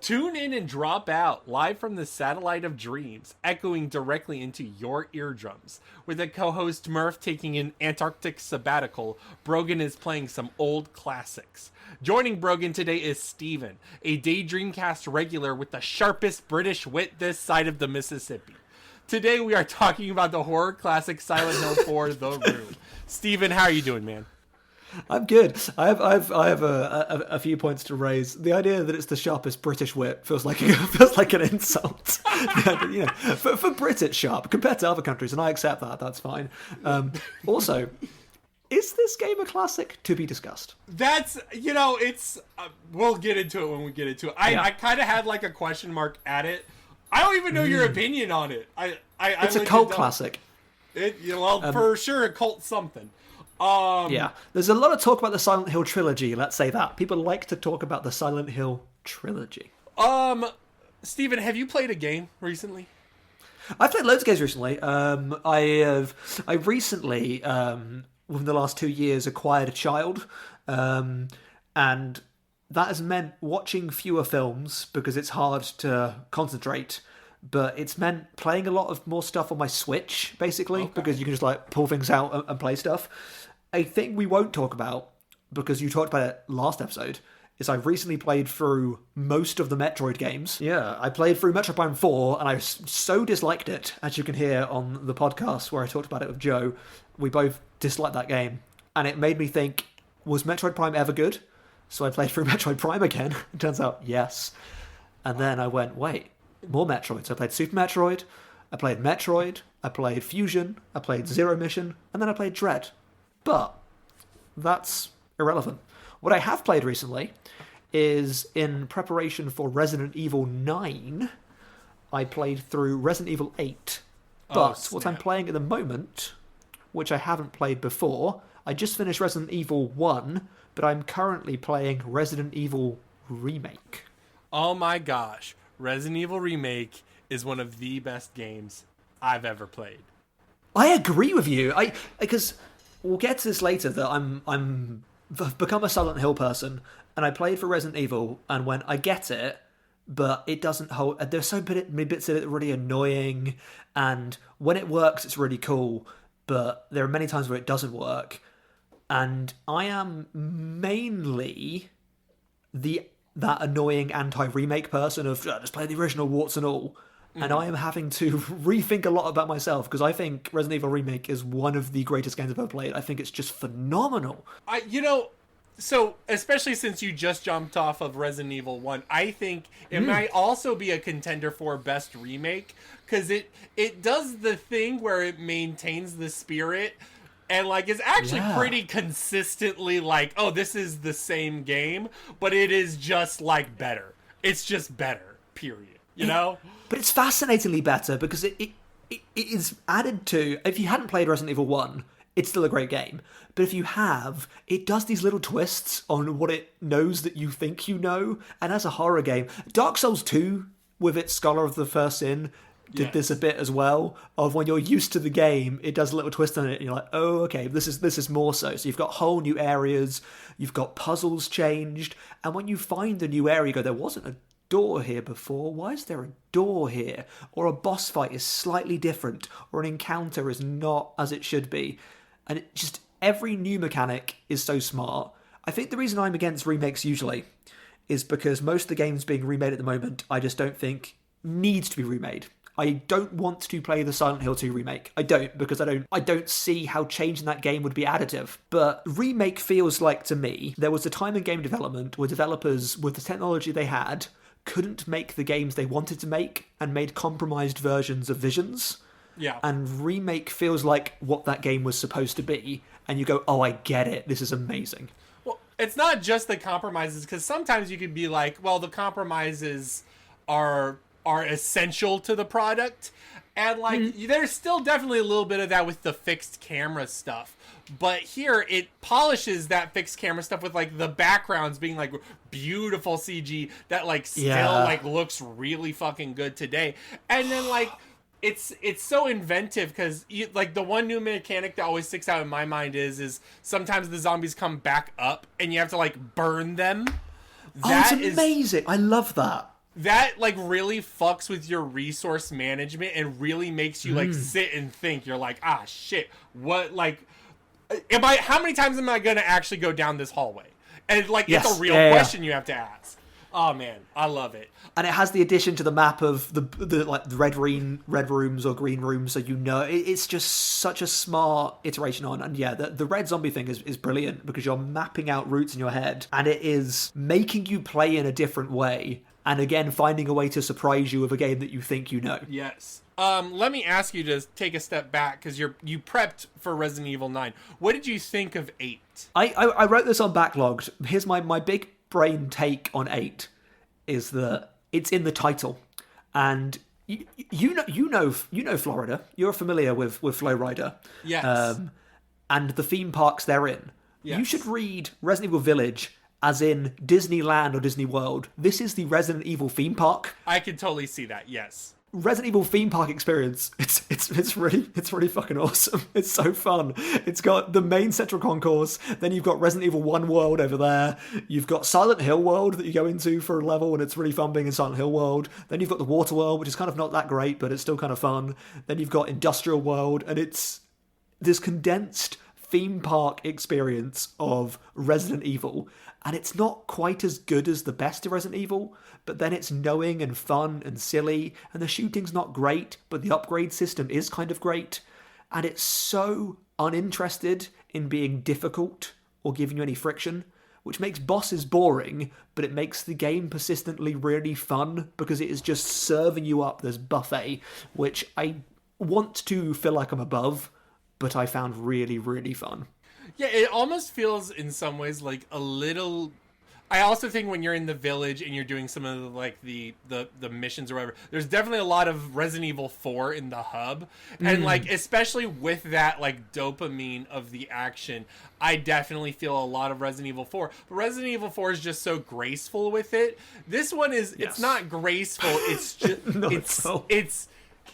Tune in and drop out, live from the Satellite of Dreams, echoing directly into your eardrums. With a co-host Murph taking an Antarctic sabbatical, Brogan is playing some old classics. Joining Brogan today is Steven, a Daydreamcast regular with the sharpest British wit this side of the Mississippi. Today we are talking about the horror classic Silent Hill 4: The Room. Steven, how are you doing, man? I'm good. I have a few points to raise. The idea that it's the sharpest British wit feels like an insult. You know, for Brit it's sharp compared to other countries, and I accept that. That's fine. Also, is this game a classic? To be discussed. That's, it's we'll get into it when we get into it. I kind of had like a question mark at it. I don't even know your opinion on it. It's a cult classic. For sure, a cult something. Yeah, there's a lot of talk about the Silent Hill trilogy, let's say that. People like to talk about the Silent Hill trilogy. Steven, have you played a game recently? I've played loads of games recently. I recently, within the last 2 years, acquired a child, and that has meant watching fewer films because it's hard to concentrate. But it's meant playing a lot of more stuff on my Switch, basically, because you can just like pull things out and play stuff. A thing we won't talk about, because you talked about it last episode, is I've recently played through most of the Metroid games. Yeah, I played through Metroid Prime 4, and I so disliked it, as you can hear on the podcast where I talked about it with Joe. We both disliked that game, and it made me think, was Metroid Prime ever good? So I played through Metroid Prime again. It turns out, yes. And then I went, wait. More Metroid. So I played Super Metroid, I played Metroid, I played Fusion, I played Zero Mission, and then I played Dread. But that's irrelevant. What I have played recently is, in preparation for Resident Evil 9, I played through Resident Evil 8. But what I'm playing at the moment, which I haven't played before, I just finished Resident Evil 1, but I'm currently playing Resident Evil Remake. Oh my gosh. Resident Evil Remake is one of the best games I've ever played. I agree with you. Because we'll get to this later, that I've become a Silent Hill person, and I played for Resident Evil and went, I get it, but it doesn't hold. There's so many bits of it that are really annoying, and when it works, it's really cool, but there are many times where it doesn't work. And I am mainly that annoying anti-remake person of just play the original warts and all. And I am having to rethink a lot about myself, because I think Resident Evil Remake is one of the greatest games I've ever played. I think it's just phenomenal. So especially since you just jumped off of Resident Evil 1, I think it might also be a contender for best remake, because it does the thing where it maintains the spirit. And, it's actually pretty consistently this is the same game, but it is just, better. It's just better, period. You know? But it's fascinatingly better, because it is added to... If you hadn't played Resident Evil 1, it's still a great game. But if you have, it does these little twists on what it knows that you think you know. And as a horror game, Dark Souls 2, with its Scholar of the First Sin, did this a bit as well, of when you're used to the game, it does a little twist on it, and you're like, oh, okay, this is more so. So you've got whole new areas, you've got puzzles changed, and when you find a new area, you go, there wasn't a door here before, why is there a door here? Or a boss fight is slightly different, or an encounter is not as it should be. And it just, every new mechanic is so smart. I think the reason I'm against remakes usually is because most of the games being remade at the moment, I just don't think needs to be remade. I don't want to play the Silent Hill 2 remake. I don't, because I don't see how changing that game would be additive. But remake feels like, to me, there was a time in game development where developers, with the technology they had, couldn't make the games they wanted to make and made compromised versions of visions. Yeah. And remake feels like what that game was supposed to be. And you go, oh, I get it. This is amazing. Well, it's not just the compromises, because sometimes you could be like, well, the compromises are essential to the product, and like there's still definitely a little bit of that with the fixed camera stuff, but here it polishes that fixed camera stuff with like the backgrounds being like beautiful CG that like still like looks really fucking good today. And then like it's so inventive, because like the one new mechanic that always sticks out in my mind is sometimes the zombies come back up and you have to like burn them. It's amazing. I love that. That like really fucks with your resource management and really makes you like sit and think. You're like, ah shit, what, like how many times am I gonna actually go down this hallway? And like it's a real question you have to ask. Oh man, I love it. And it has the addition to the map of the like the red rooms or green rooms, so it's just such a smart iteration on. And yeah, the red zombie thing is brilliant, because you're mapping out routes in your head, and it is making you play in a different way, and again finding a way to surprise you with a game that you think you know. Yes. Let me ask you to take a step back, because you prepped for Resident Evil 9. What did you think of 8? I wrote this on Backlogged. Here's my big brain take on 8 is that it's in the title, and you know Florida. You're familiar with Flow Rider. Yes. And the theme parks they're in. Yes. You should read Resident Evil Village as in Disneyland or Disney World. This is the Resident Evil theme park. I can totally see that. Yes. Resident Evil theme park experience. It's really fucking awesome. It's so fun. It's got the main central concourse. Then you've got Resident Evil 1 world over there. You've got Silent Hill world that you go into for a level, and it's really fun being in Silent Hill world. Then you've got the water world, which is kind of not that great, but it's still kind of fun. Then you've got industrial world, and it's this condensed theme park experience of Resident Evil. And it's not quite as good as the best of Resident Evil, but then it's knowing and fun and silly, and the shooting's not great, but the upgrade system is kind of great, and it's so uninterested in being difficult or giving you any friction, which makes bosses boring, but it makes the game persistently really fun, because it is just serving you up this buffet, which I want to feel like I'm above, but I found really, really fun. Yeah, it almost feels in some ways like a little... I also think when you're in the village and you're doing some of the, like the missions or whatever, there's definitely a lot of Resident Evil 4 in the hub. And like, especially with that like dopamine of the action, I definitely feel a lot of Resident Evil 4. But Resident Evil 4 is just so graceful with it. This one is, it's not graceful. It's just,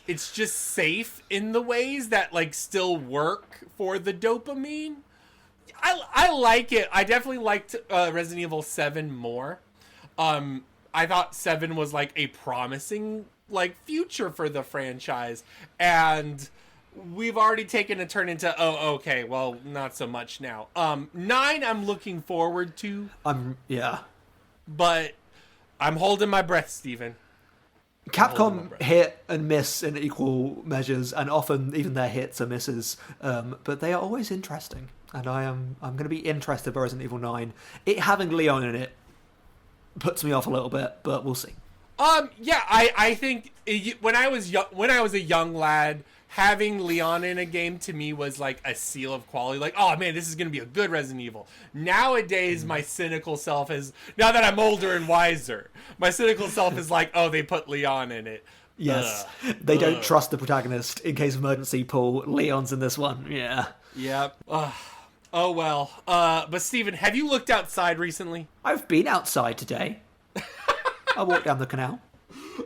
it's just safe in the ways that like still work for the dopamine. I like it. I definitely liked Resident Evil 7 more. I thought 7 was like a promising like future for the franchise, and we've already taken a turn into okay, well, not so much now. 9 I'm looking forward to. But I'm holding my breath, Steven. Capcom hit and miss in equal measures, and often even their hits are misses. But they are always interesting, and I'm going to be interested by Resident Evil 9. It having Leon in it puts me off a little bit, but we'll see. Yeah, I think when I was a young lad, having Leon in a game to me was like a seal of quality. Like, oh man, this is going to be a good Resident Evil. Nowadays, my cynical self is, now that I'm older and wiser, my cynical self is like, oh, they put Leon in it. Yes, they don't trust the protagonist in case of emergency. Paul, Leon's in this one. Yeah. Yep. Oh well. But Steven, have you looked outside recently? I've been outside today. I walked down the canal,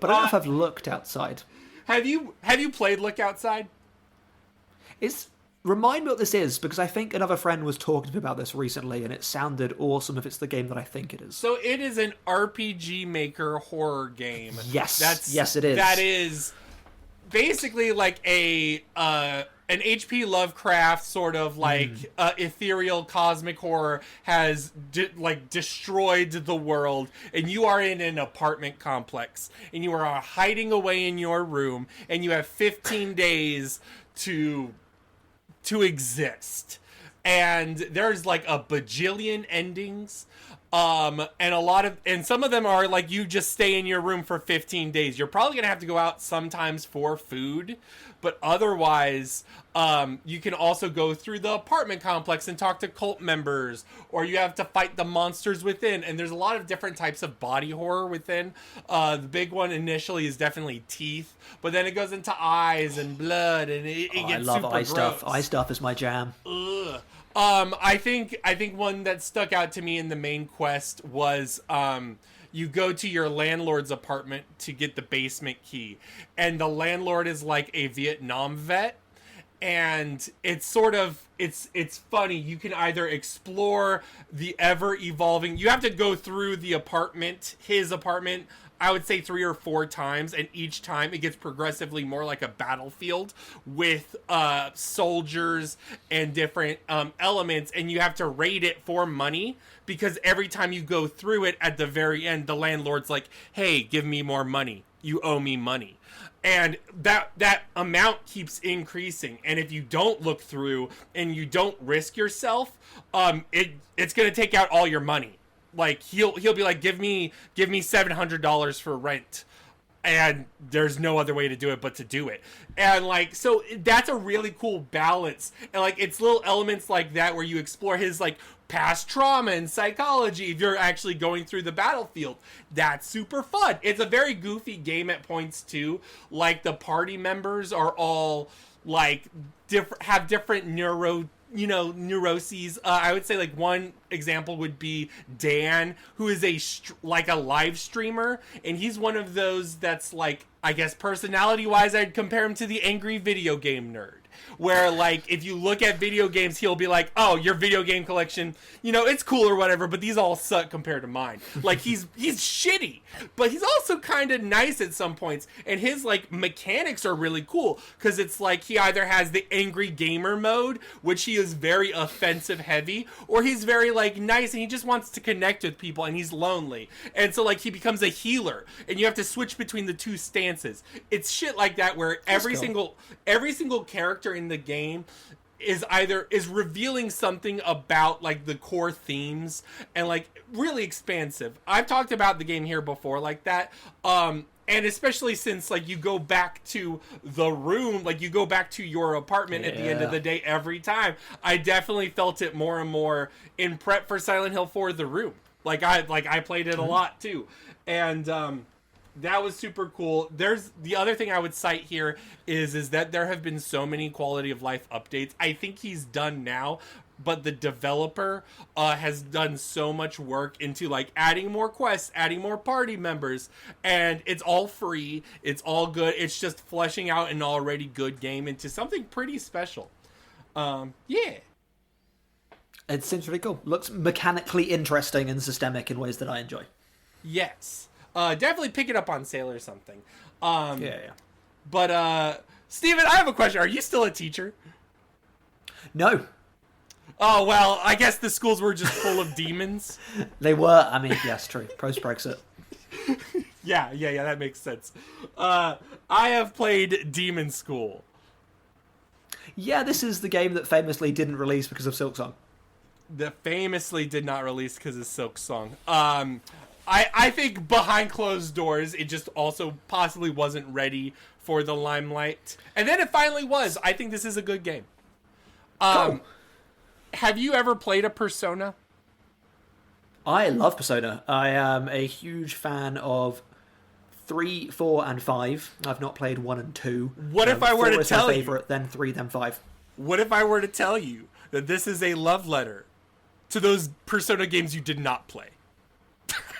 but I don't know if I've looked outside. Have you played Look Outside? Remind me what this is, because I think another friend was talking to me about this recently, and it sounded awesome if it's the game that I think it is. So it is an RPG Maker horror game. Yes, yes it is. That is basically like an H.P. Lovecraft sort of like ethereal cosmic horror has destroyed the world, and you are in an apartment complex, and you are hiding away in your room, and you have 15 days to exist. And there's like a bajillion endings. And some of them are like you just stay in your room for 15 days. You're probably gonna have to go out sometimes for food, but otherwise, you can also go through the apartment complex and talk to cult members, or you have to fight the monsters within. And there's a lot of different types of body horror within. The big one initially is definitely teeth, but then it goes into eyes and blood, and it gets I love super eye gross. stuff. Eye stuff is my jam. Ugh. I think one that stuck out to me in the main quest was you go to your landlord's apartment to get the basement key, and the landlord is like a Vietnam vet, and it's sort of it's funny. You can either explore the ever evolving. You have to go through his apartment, I would say 3 or 4 times, and each time it gets progressively more like a battlefield with soldiers and different elements, and you have to raid it for money, because every time you go through it, at the very end, the landlord's like, hey, give me more money. You owe me money. And that amount keeps increasing. And if you don't look through and you don't risk yourself, it's going to take out all your money. Like he'll be like, give me $700 for rent, and there's no other way to do it but to do it. And like, so that's a really cool balance. And like, it's little elements like that where you explore his like past trauma and psychology if you're actually going through the battlefield. That's super fun. It's a very goofy game at points too. Like the party members are all like have different neuroses. I would say like one example would be Dan, who is like a live streamer, and he's one of those that's like, I guess personality wise, I'd compare him to the angry video game nerd, where like if you look at video games, he'll be like, oh, your video game collection, it's cool or whatever, but these all suck compared to mine. Like he's shitty, but he's also kind of nice at some points, and his like mechanics are really cool, because it's like he either has the angry gamer mode, which he is very offensive heavy, or he's very like nice and he just wants to connect with people and he's lonely, and so like he becomes a healer, and you have to switch between the two stances. It's shit like that where every single character in the game is revealing something about like the core themes, and like really expansive. I've talked about the game here before like that, and especially since like you go back to the room, like you go back to your apartment at the end of the day every time. I definitely felt it more and more in prep for Silent Hill 4 The Room. I played it a lot too, and that was super cool. There's the other thing I would cite here is that there have been so many quality of life updates. I think he's done now, but the developer has done so much work into like adding more quests, adding more party members, and it's all free. It's all good. It's just fleshing out an already good game into something pretty special. Yeah. It seems really cool. Looks mechanically interesting and systemic in ways that I enjoy. Yes. Definitely pick it up on sale or something. Yeah. But, Steven, I have a question. Are you still a teacher? No. Oh, well, I guess the schools were just full of demons. They were. I mean, yes, true. Post-Brexit. Yeah, that makes sense. I have played Demon School. Yeah, this is the game that famously didn't release because of Silksong. That famously did not release because of Silksong. I think behind closed doors, it just also possibly wasn't ready for the limelight. And then it finally was. I think this is a good game. Cool. Have you ever played a Persona? I love Persona. I am a huge fan of 3, 4, and 5. I've not played 1 and 2. What if I were to tell you? Favorite, then 3, then 5. What if I were to tell you that this is a love letter to those Persona games you did not play?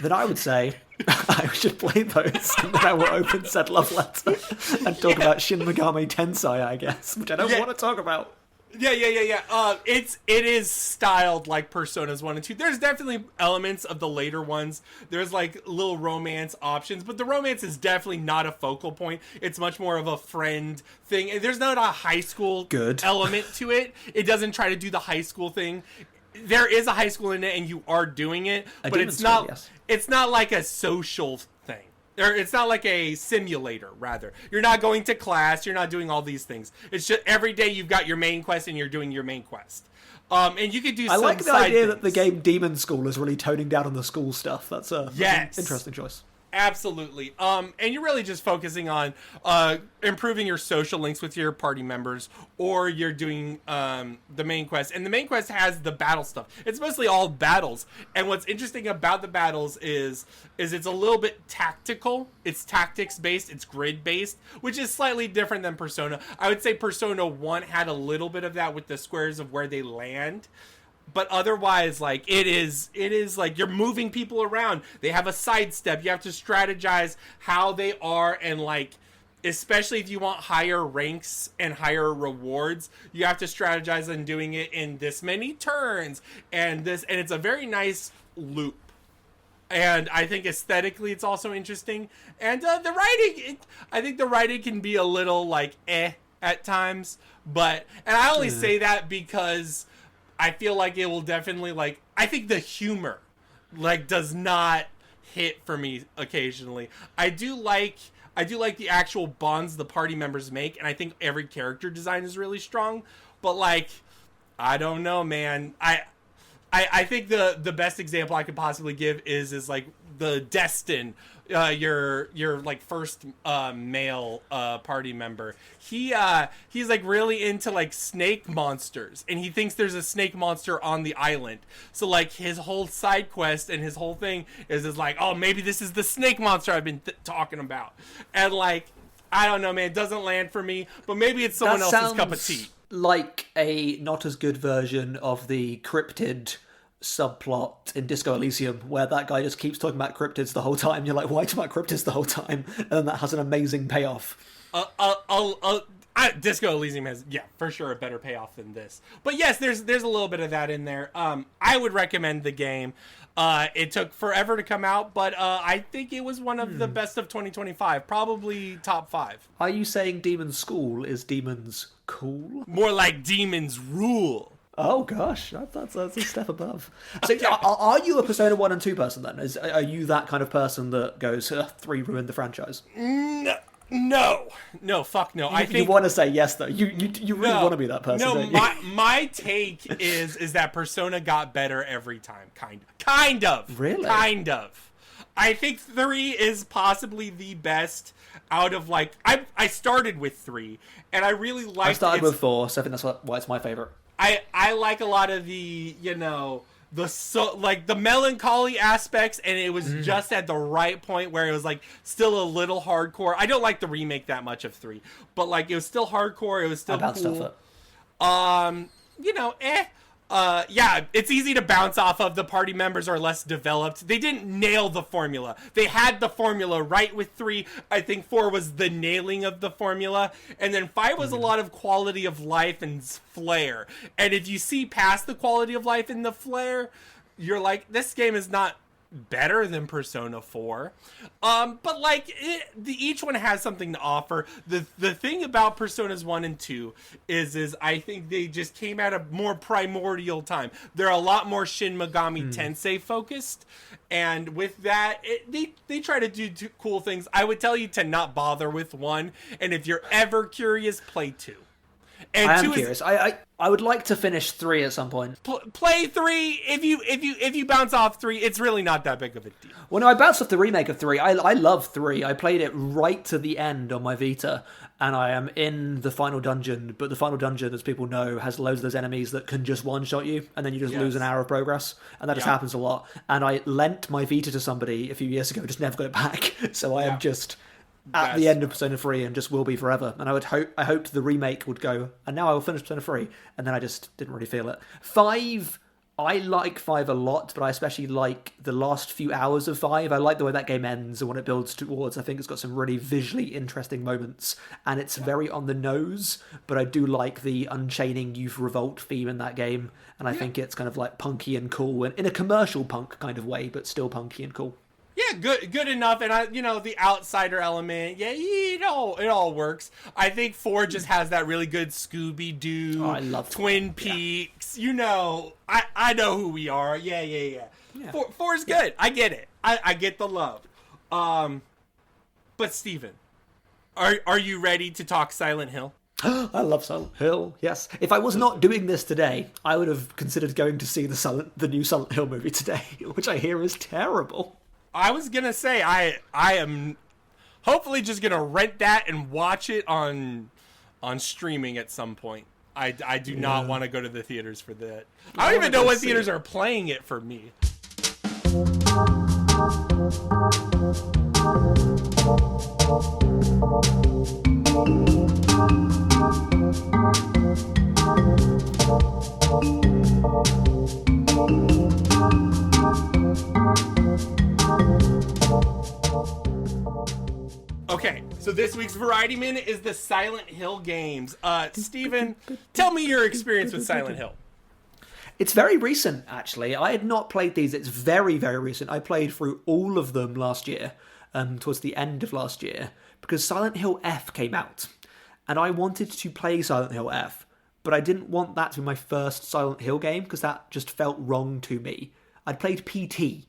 Then I would say I should play those, and then I will open said love letter and talk about Shin Megami Tensei, I guess, which I don't want to talk about. Yeah. It is styled like Personas 1 and 2. There's definitely elements of the later ones. There's like little romance options, but the romance is definitely not a focal point. It's much more of a friend thing. And there's not a high school element to it. It doesn't try to do the high school thing. There is a high school in it, and you are doing it, but it's not. Yes. It's not like a social thing, or it's not like a simulator. Rather, you're not going to class. You're not doing all these things. It's just every day you've got your main quest, and you're doing your main quest. And you could do I some like the side idea things. that the game Demon School is really toning down on the school stuff. That's an interesting choice. Absolutely. And you're really just focusing on improving your social links with your party members, or you're doing the main quest. And the main quest has the battle stuff. It's mostly all battles. And what's interesting about the battles is it's a little bit tactical. It's tactics based. It's grid based, which is slightly different than Persona. I would say Persona 1 had a little bit of that with the squares of where they land. But otherwise, like, it is like you're moving people around. They have a sidestep. You have to strategize how they are, and like, especially if you want higher ranks and higher rewards, you have to strategize on doing it in this many turns and it's a very nice loop. And I think aesthetically it's also interesting. And the writing, I think the writing can be a little like at times, and I only say that because I feel like it will definitely, like, I think the humor, like, does not hit for me occasionally. I do like the actual bonds the party members make, and I think every character design is really strong. But, like, I don't know, man. I think the best example I could possibly give is like the Destin, your like first male party member. He's like really into like snake monsters, and he thinks there's a snake monster on the island. So like his whole side quest and his whole thing is like, oh, maybe this is the snake monster I've been talking about. And like, I don't know, man, it doesn't land for me, but maybe it's someone else's cup of tea. Like a not as good version of the cryptid subplot in Disco Elysium, where that guy just keeps talking about cryptids the whole time. You're like, why talk about cryptids the whole time? And then that has an amazing payoff. Disco Elysium has, for sure, a better payoff than this. But yes, there's a little bit of that in there. I would recommend the game. It took forever to come out, but I think it was one of the best of 2025. Probably top 5. Are you saying Demon's School is Demon's cool? More like Demon's Rule. Oh gosh, that's a step above. So, are you a Persona 1 and 2 person then? Are you that kind of person that goes, 3 ruined the franchise? No, fuck no. I think you want to say yes though. You really want to be that person. No, don't you? my take is that Persona got better every time. Kind of. Really? Kind of. I think 3 is possibly the best out of, like, I started with 3 and I really liked. I started with 4, so I think that's why it's my favorite. I like a lot of the, the melancholy aspects, and it was just at the right point where it was like still a little hardcore. I don't like the remake that much of 3, but like it was still hardcore. It was still cool. It's easy to bounce off of. The party members are less developed. They didn't nail the formula. They had the formula right with 3. I think 4 was the nailing of the formula. And then 5 was a lot of quality of life and flair. And if you see past the quality of life and the flair, you're like, this game is not better than Persona 4. But like each one has something to offer. The thing about Personas 1 and 2 is I think they just came at a more primordial time. They're a lot more Shin Megami Tensei focused, and with that they try to do cool things. I would tell you to not bother with 1, and if you're ever curious, play 2. And I am curious. I would like to finish 3 at some point. Play 3. If you bounce off 3, it's really not that big of a deal. Well, no, I bounced off the remake of 3. I love 3. I played it right to the end on my Vita, and I am in the final dungeon. But the final dungeon, as people know, has loads of those enemies that can just one-shot you, and then you just lose an hour of progress. And that just happens a lot. And I lent my Vita to somebody a few years ago, just never got it back. So I am just at the end of Persona 3 and just will be forever. And I hoped the remake would go, and now I will finish Persona 3, and then I just didn't really feel it. 5, I like 5 a lot, but I especially like the last few hours of 5. I like the way that game ends and what it builds towards. I think it's got some really visually interesting moments, and it's very on the nose, but I do like the unchaining youth revolt theme in that game, and I think it's kind of like punky and cool, and in a commercial punk kind of way, but still punky and cool. Yeah, good enough, and the outsider element. Yeah, it all works. I think 4 just has that really good Scooby-Doo. I love Twin Peaks. I know who we are. Yeah. 4 is good. I get it. I get the love. But Steven, are you ready to talk Silent Hill? I love Silent Hill. Yes. If I was not doing this today, I would have considered going to see the new Silent Hill movie today, which I hear is terrible. I was gonna say I am hopefully just gonna rent that and watch it on streaming at some point. I do not want to go to the theaters for that. I don't even know what theaters are playing it for me. Okay, so this week's Variety Minute is the Silent Hill games. Steven, tell me your experience with Silent Hill. It's very recent, actually. I had not played these. It's very, very recent. I played through all of them last year, towards the end of last year, because Silent Hill F came out. And I wanted to play Silent Hill F, but I didn't want that to be my first Silent Hill game, because that just felt wrong to me. I'd played PT,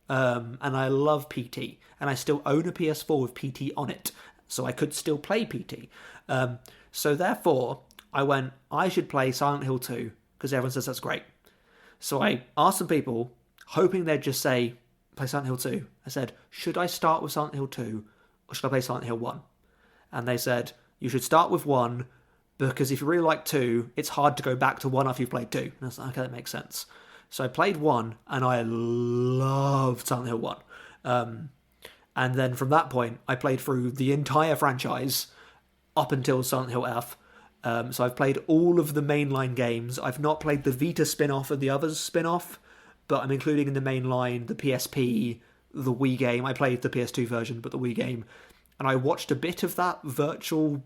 and I love PT, and I still own a PS4 with PT on it, so I could still play PT. So therefore, I went, I should play Silent Hill 2, because everyone says that's great. So I asked some people, hoping they'd just say, play Silent Hill 2. I said, should I start with Silent Hill 2, or should I play Silent Hill 1? And they said, you should start with 1, because if you really like 2, it's hard to go back to 1 after you've played 2. And I was like, okay, that makes sense. So I played 1, and I loved Silent Hill 1. And then from that point, I played through the entire franchise up until Silent Hill F. So I've played all of the mainline games. I've not played the Vita spin-off and the others spin-off, but I'm including in the mainline the PSP, the Wii game. I played the PS2 version, but the Wii game. And I watched a bit of that virtual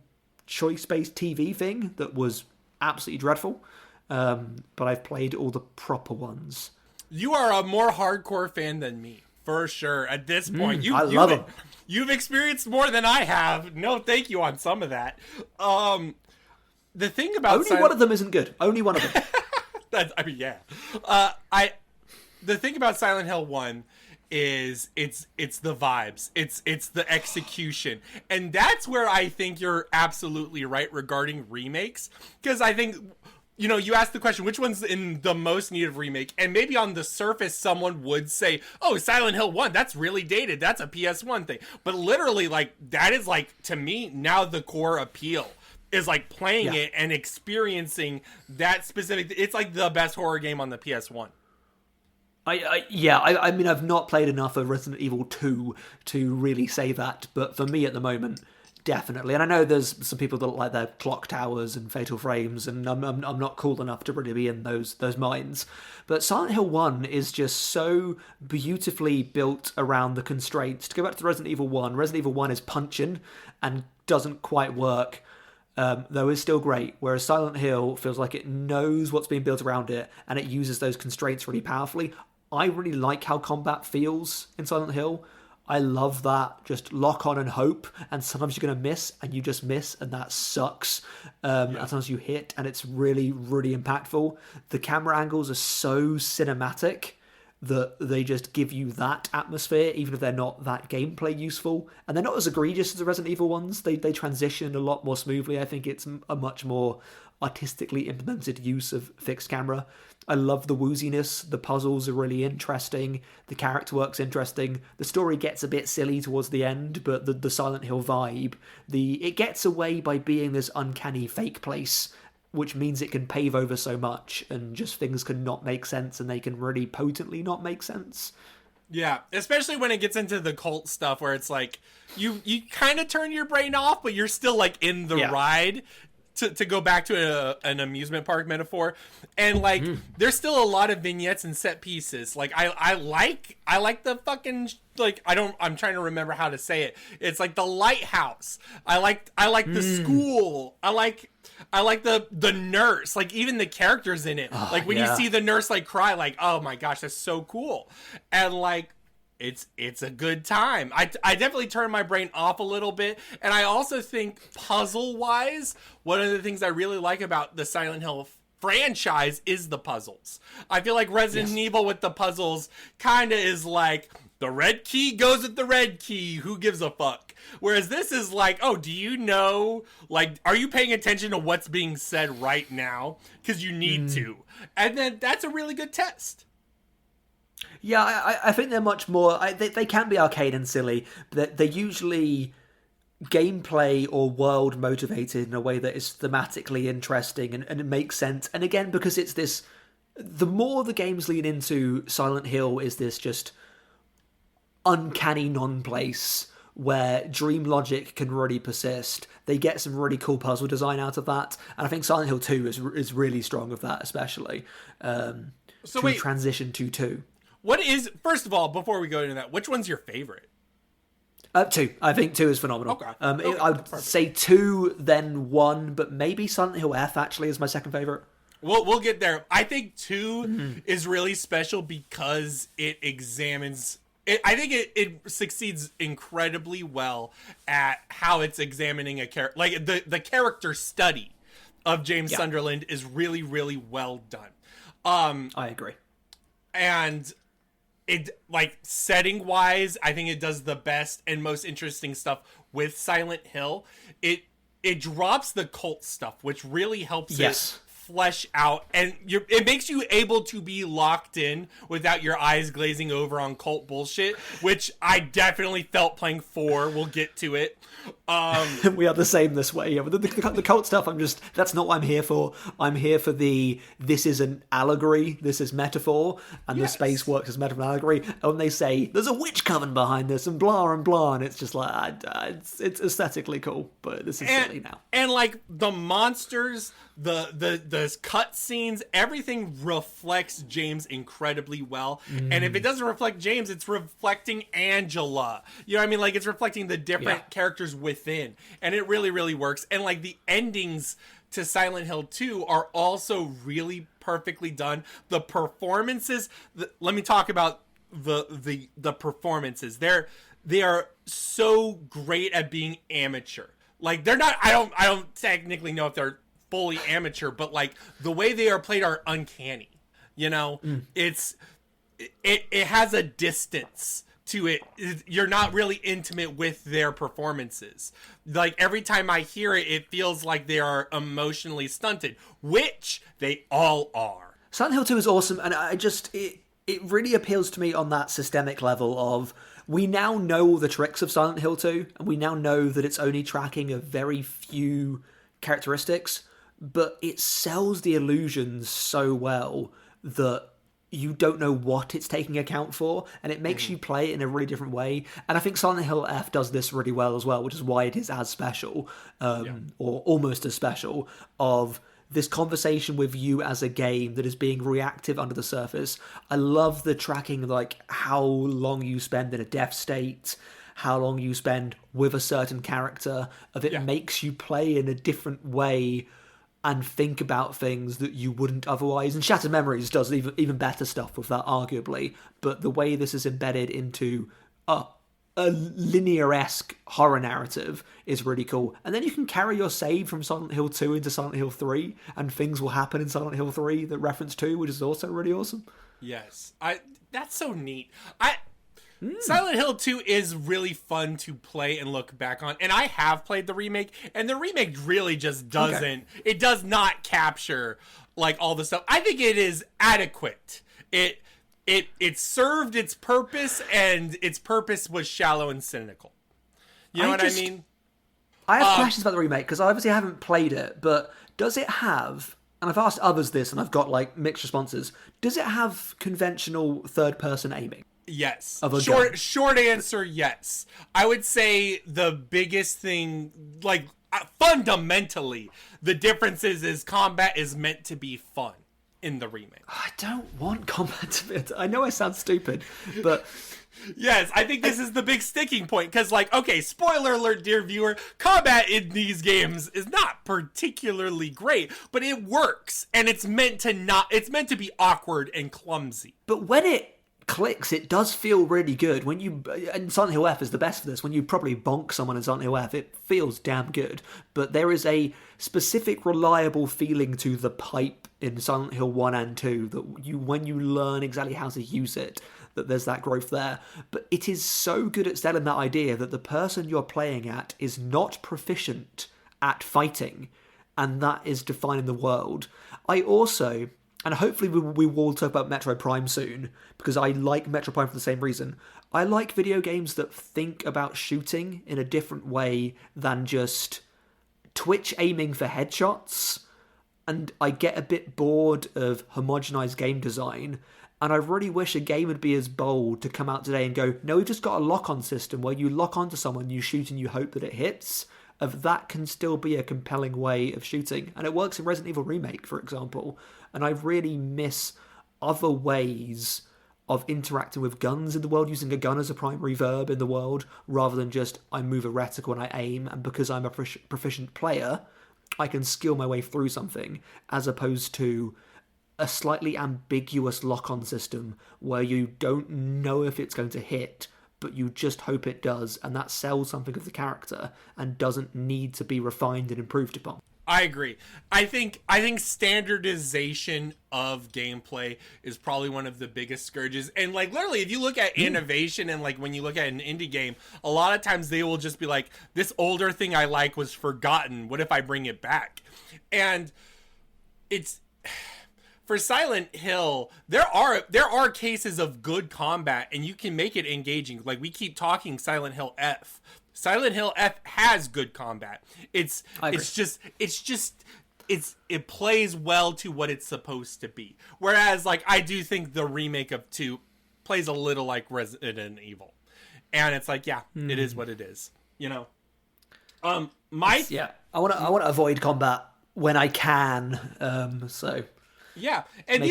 choice-based TV thing that was absolutely dreadful. But I've played all the proper ones. You are a more hardcore fan than me, for sure. At this point, you've experienced more than I have. No, thank you on some of that. The thing about one of them isn't good. Only one of them. Yeah. The thing about Silent Hill 1 is it's the vibes. It's the execution. And that's where I think you're absolutely right regarding remakes. Because I think, you asked the question, which one's in the most need of remake? And maybe on the surface, someone would say, oh, Silent Hill 1, that's really dated. That's a PS1 thing. But literally, that is, to me, now the core appeal. Is playing it and experiencing that specific. It's the best horror game on the PS1. I mean, I've not played enough of Resident Evil 2 to really say that, but for me at the moment, definitely. And I know there's some people that like their clock towers and fatal frames, and I'm not cool enough to really be in those minds. But Silent Hill 1 is just so beautifully built around the constraints. To go back to Resident Evil 1 is punching and doesn't quite work. Though is still great, whereas Silent Hill feels like it knows what's being built around it, and it uses those constraints really powerfully. I really like how combat feels in Silent Hill. I love that, just lock on and hope, and sometimes you're going to miss, and you just miss, and that sucks. And sometimes you hit, and it's really, really impactful. The camera angles are so cinematic that they just give you that atmosphere, even if they're not that gameplay useful. And they're not as egregious as the Resident Evil ones. They transition a lot more smoothly. I think it's a much more artistically implemented use of fixed camera. I love the wooziness. The puzzles are really interesting. The character work's interesting. The story gets a bit silly towards the end, but the Silent Hill vibe, it gets away by being this uncanny fake place, which means it can pave over so much, and just things can not make sense, and they can really potently not make sense. Yeah, especially when it gets into the cult stuff, where it's you kind of turn your brain off, but you're still in the ride. To go back to an amusement park metaphor, and there's still a lot of vignettes and set pieces. I like the fucking I'm trying to remember how to say it. It's the lighthouse. I like the school. I like the nurse. Even the characters in it. When you see the nurse cry, oh my gosh, that's so cool. And it's a good time. I definitely turn my brain off a little bit. And I also think puzzle-wise, one of the things I really like about the Silent Hill franchise is the puzzles. I feel like Resident Evil with the puzzles kind of is the red key goes with the red key. Who gives a fuck? Whereas this is like, oh, do you know, like, are you paying attention to what's being said right now? Because you need to. And then that's a really good test. Yeah, I think they're much more... They can be arcade and silly, but they're usually gameplay or world motivated in a way that is thematically interesting and it makes sense. And again, because it's this... The more the games lean into Silent Hill is this just uncanny non-place where dream logic can really persist. They get some really cool puzzle design out of that. And I think Silent Hill 2 is really strong of that, especially. Transition to 2. What is, first of all, before we go into that, which one's your favorite? 2. I think 2 is phenomenal. Okay. I'd say 2, then 1, but maybe Silent Hill F actually is my second favorite. We'll get there. I think 2 is really special because it examines... I think it succeeds incredibly well at how it's examining a character. Like, the character study of James Sunderland is really, really well done. I agree. And... it, like, setting wise, I think it does the best and most interesting stuff with Silent Hill. It drops the cult stuff, which really helps it flesh out, and it makes you able to be locked in without your eyes glazing over on cult bullshit, which I definitely felt playing 4. We'll get to it. We are the same this way. Yeah, but the cult stuff, that's not what I'm here for. I'm here for this is an allegory, this is metaphor, and the space works as metaphor and allegory. And when they say there's a witch coven behind this and blah and blah, and it's just like it's aesthetically cool, but this is silly now. And like the monsters, the cut scenes, everything reflects James incredibly well. And if it doesn't reflect James, it's reflecting Angela. You know what I mean? Like, it's reflecting the different characters within, and it really, really works. And like the endings to Silent Hill 2 are also really perfectly done. The performances, let me talk about the performances. They are so great at being amateur. Like, they're not, I don't technically know if they're fully amateur, but like the way they are played are uncanny. You know, it has a distance to it. You're not really intimate with their performances. Like, every time I hear it, it feels like they are emotionally stunted, which they all are. Silent Hill 2 is awesome, and it really appeals to me on that systemic level of, we now know the tricks of Silent Hill 2, and we now know that it's only tracking a very few characteristics, but it sells the illusions so well that you don't know what it's taking account for, and it makes you play it in a really different way. And I think Silent Hill F does this really well as well, which is why it is as special, or almost as special, of this conversation with you as a game that is being reactive under the surface. I love the tracking, like how long you spend in a death state, how long you spend with a certain character, of it makes you play in a different way and think about things that you wouldn't otherwise. And Shattered Memories does even better stuff with that, arguably. But the way this is embedded into a linear-esque horror narrative is really cool. And then you can carry your save from Silent Hill 2 into Silent Hill 3, and things will happen in Silent Hill 3 that reference 2, which is also really awesome. Yes. That's so neat. Silent Hill 2 is really fun to play and look back on. And I have played the remake, and the remake really just doesn't... It does not capture, like, all the stuff. I think it is adequate. It served its purpose, and its purpose was shallow and cynical. You know what I mean? I have questions about the remake, because I obviously haven't played it, but does it have... And I've asked others this, and I've got, like, mixed responses. Does it have conventional third-person aiming? Yes. Short answer, yes. I would say the biggest thing, like, fundamentally, the difference is combat is meant to be fun in the remake. I don't want combat to be... I know I sound stupid, but... Yes, I think this is the big sticking point, because, like, okay, spoiler alert, dear viewer, combat in these games is not particularly great, but it works, and it's meant to be awkward and clumsy. But when it clicks, it does feel really good. And Silent Hill F is the best for this. When you probably bonk someone in Silent Hill F, it feels damn good. But there is a specific reliable feeling to the pipe in Silent Hill 1 and 2 that when you learn exactly how to use it, that there's that growth there. But it is so good at selling that idea that the person you're playing at is not proficient at fighting, and that is defining the world. I also, and hopefully we will talk about Metroid Prime soon, because I like Metroid Prime for the same reason. I like video games that think about shooting in a different way than just twitch aiming for headshots. And I get a bit bored of homogenized game design. And I really wish a game would be as bold to come out today and go, no, we've just got a lock-on system where you lock onto someone, you shoot and you hope that it hits. Of that can still be a compelling way of shooting. And it works in Resident Evil Remake, for example. And I really miss other ways of interacting with guns in the world, using a gun as a primary verb in the world, rather than just I move a reticle and I aim, and because I'm a proficient player, I can skill my way through something, as opposed to a slightly ambiguous lock-on system where you don't know if it's going to hit, but you just hope it does, and that sells something of the character and doesn't need to be refined and improved upon. I agree. I think standardization of gameplay is probably one of the biggest scourges. And like literally, if you look at innovation and like when you look at an indie game, a lot of times they will just be like, this older thing I like was forgotten. What if I bring it back? And it's for Silent Hill, there are cases of good combat and you can make it engaging. Like we keep talking Silent Hill F. Silent Hill F has good combat. It plays well to what it's supposed to be. Whereas, like, I do think the remake of 2 plays a little like Resident Evil, and it's like, yeah, it is what it is. You know, I want to avoid combat when I can. So yeah, and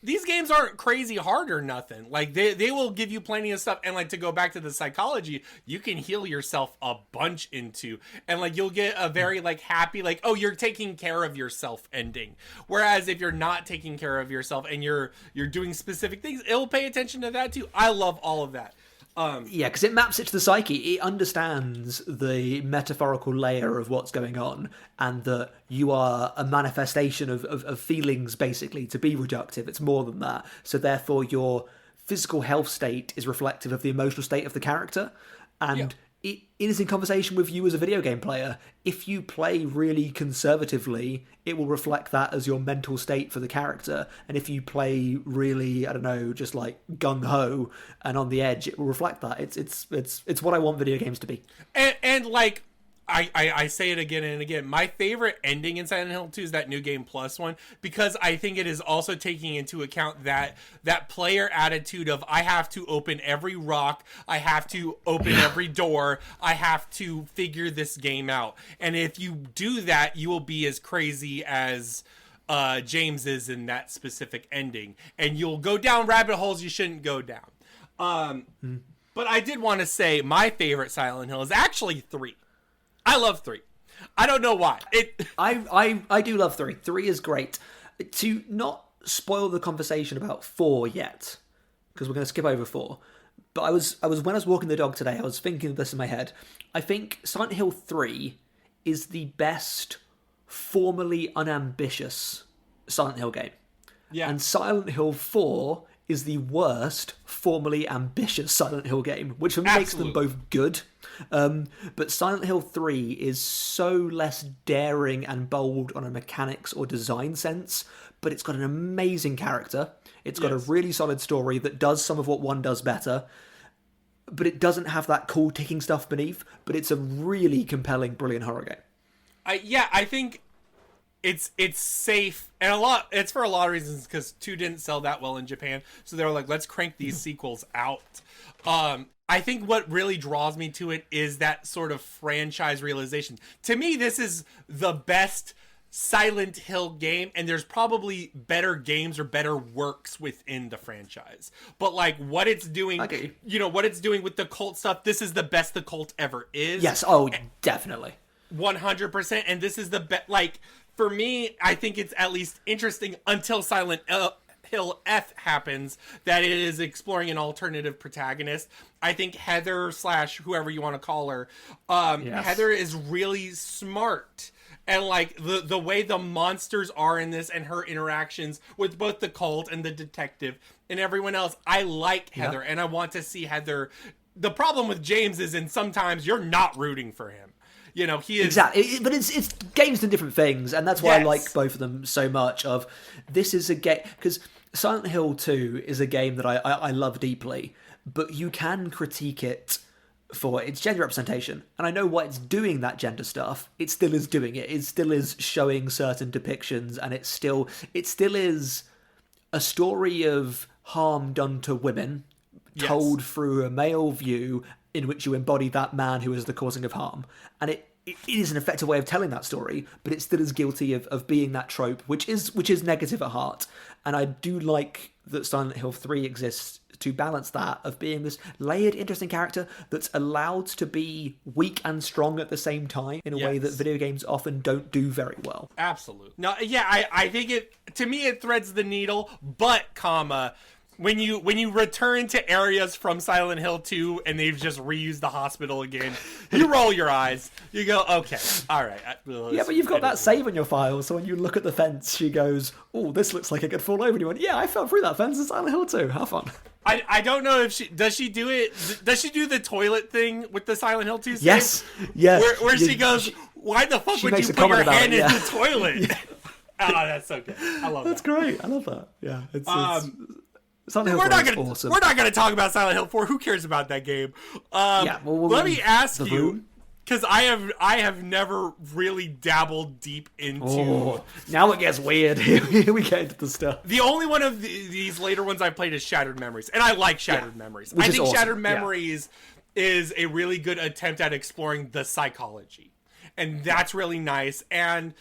these games aren't crazy hard or nothing. Like they will give you plenty of stuff. And like to go back to the psychology, you can heal yourself a bunch into, and like you'll get a very like happy, like, oh, you're taking care of yourself ending. Whereas if you're not taking care of yourself and you're doing specific things, it'll pay attention to that too. I love all of that. Yeah, because it maps it to the psyche. It understands the metaphorical layer of what's going on, and that you are a manifestation of feelings, basically, to be reductive. It's more than that. So therefore, your physical health state is reflective of the emotional state of the character, and it is in conversation with you as a video game player. If you play really conservatively, it will reflect that as your mental state for the character. And if you play really, I don't know, just like gung-ho and on the edge, it will reflect that. It's what I want video games to be. And like, I say it again and again. My favorite ending in Silent Hill 2 is that New Game Plus one, because I think it is also taking into account that player attitude of I have to open every rock, I have to open every door, I have to figure this game out. And if you do that, you will be as crazy as James is in that specific ending, and you'll go down rabbit holes you shouldn't go down. But I did want to say my favorite Silent Hill is actually 3. I love 3. I don't know why. I do love 3. 3 is great. To not spoil the conversation about 4 yet, because we're going to skip over 4. But I was when I was walking the dog today, I was thinking of this in my head. I think Silent Hill 3 is the best formally unambitious Silent Hill game. Yeah. And Silent Hill 4 is the worst formally ambitious Silent Hill game, which makes them both good. But Silent Hill 3 is so less daring and bold on a mechanics or design sense, but it's got an amazing character. It's got a really solid story that does some of what 1 does better, but it doesn't have that cool ticking stuff beneath, but it's a really compelling, brilliant horror game. I think it's safe, and it's for a lot of reasons, because 2 didn't sell that well in Japan, so they were like, let's crank these sequels out. I think what really draws me to it is that sort of franchise realization. To me, this is the best Silent Hill game, and there's probably better games or better works within the franchise. But like what it's doing, what it's doing with the cult stuff, this is the best the cult ever is. Yes, definitely. 100%, and this is the best. Like, for me, I think it's at least interesting until Silent Hill F happens that it is exploring an alternative protagonist. I think Heather / whoever you want to call her, Heather is really smart. And, like, the way the monsters are in this and her interactions with both the cult and the detective and everyone else, I like Heather, and I want to see Heather. The problem with James is, sometimes you're not rooting for him. You know, he is... Exactly, but it's games and different things, and that's why I like both of them so much. This is a game... Because Silent Hill 2 is a game that I love deeply, but you can critique it for its gender representation, and I know why it's doing that gender stuff. It still is doing it. It still is showing certain depictions, and it still is a story of harm done to women, told through a male view, in which you embody that man who is the causing of harm. And it is an effective way of telling that story, but it still is guilty of being that trope, which is negative at heart. And I do like that Silent Hill 3 exists to balance that, of being this layered, interesting character that's allowed to be weak and strong at the same time in a way that video games often don't do very well. Absolutely. No, yeah, I think to me it threads the needle, but, when you return to areas from Silent Hill 2 and they've just reused the hospital again, you roll your eyes. You go, okay, all right. Yeah, but you've got that save on your file, so when you look at the fence, she goes, oh, this looks like it could fall over. And you went, yeah, I fell through that fence in Silent Hill 2. Have fun. I don't know if does she do the toilet thing with the Silent Hill 2 save? Yes. Where she goes, why the fuck would you put your hand in the toilet? Oh, that's so good. I love that. That's great. I love that. Yeah. It's we're not gonna awesome. We're not gonna talk about Silent Hill 4. Who cares about that game? Let me ask you, because I have never really dabbled deep into. Oh, now it gets weird. Here we get into the stuff. The only one of these later ones I played is Shattered Memories, and I like Shattered Memories. I think awesome. Shattered Memories is a really good attempt at exploring the psychology, and that's really nice. And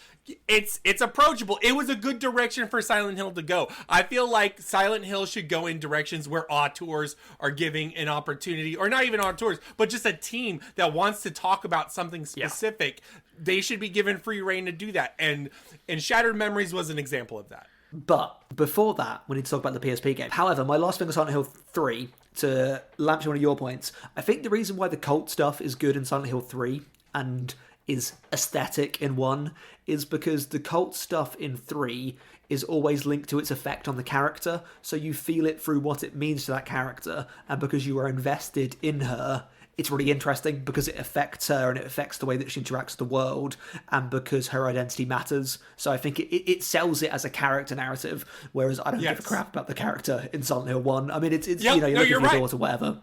it's approachable. It was a good direction for Silent Hill to go. I feel like Silent Hill should go in directions where auteurs are giving an opportunity, or not even auteurs, but just a team that wants to talk about something specific. They should be given free reign to do that. And Shattered Memories was an example of that. But before that, we need to talk about the PSP game. However, my last thing on Silent Hill 3, to lampshade one of your points, I think the reason why the cult stuff is good in Silent Hill 3 and is aesthetic in 1 is because the cult stuff in 3 is always linked to its effect on the character, so you feel it through what it means to that character, and because you are invested in her, it's really interesting because it affects her and it affects the way that she interacts with the world, and because her identity matters. So I think it sells it as a character narrative, whereas I don't give a crap about the character in Silent Hill 1. I mean, it's you're looking for your daughter, whatever.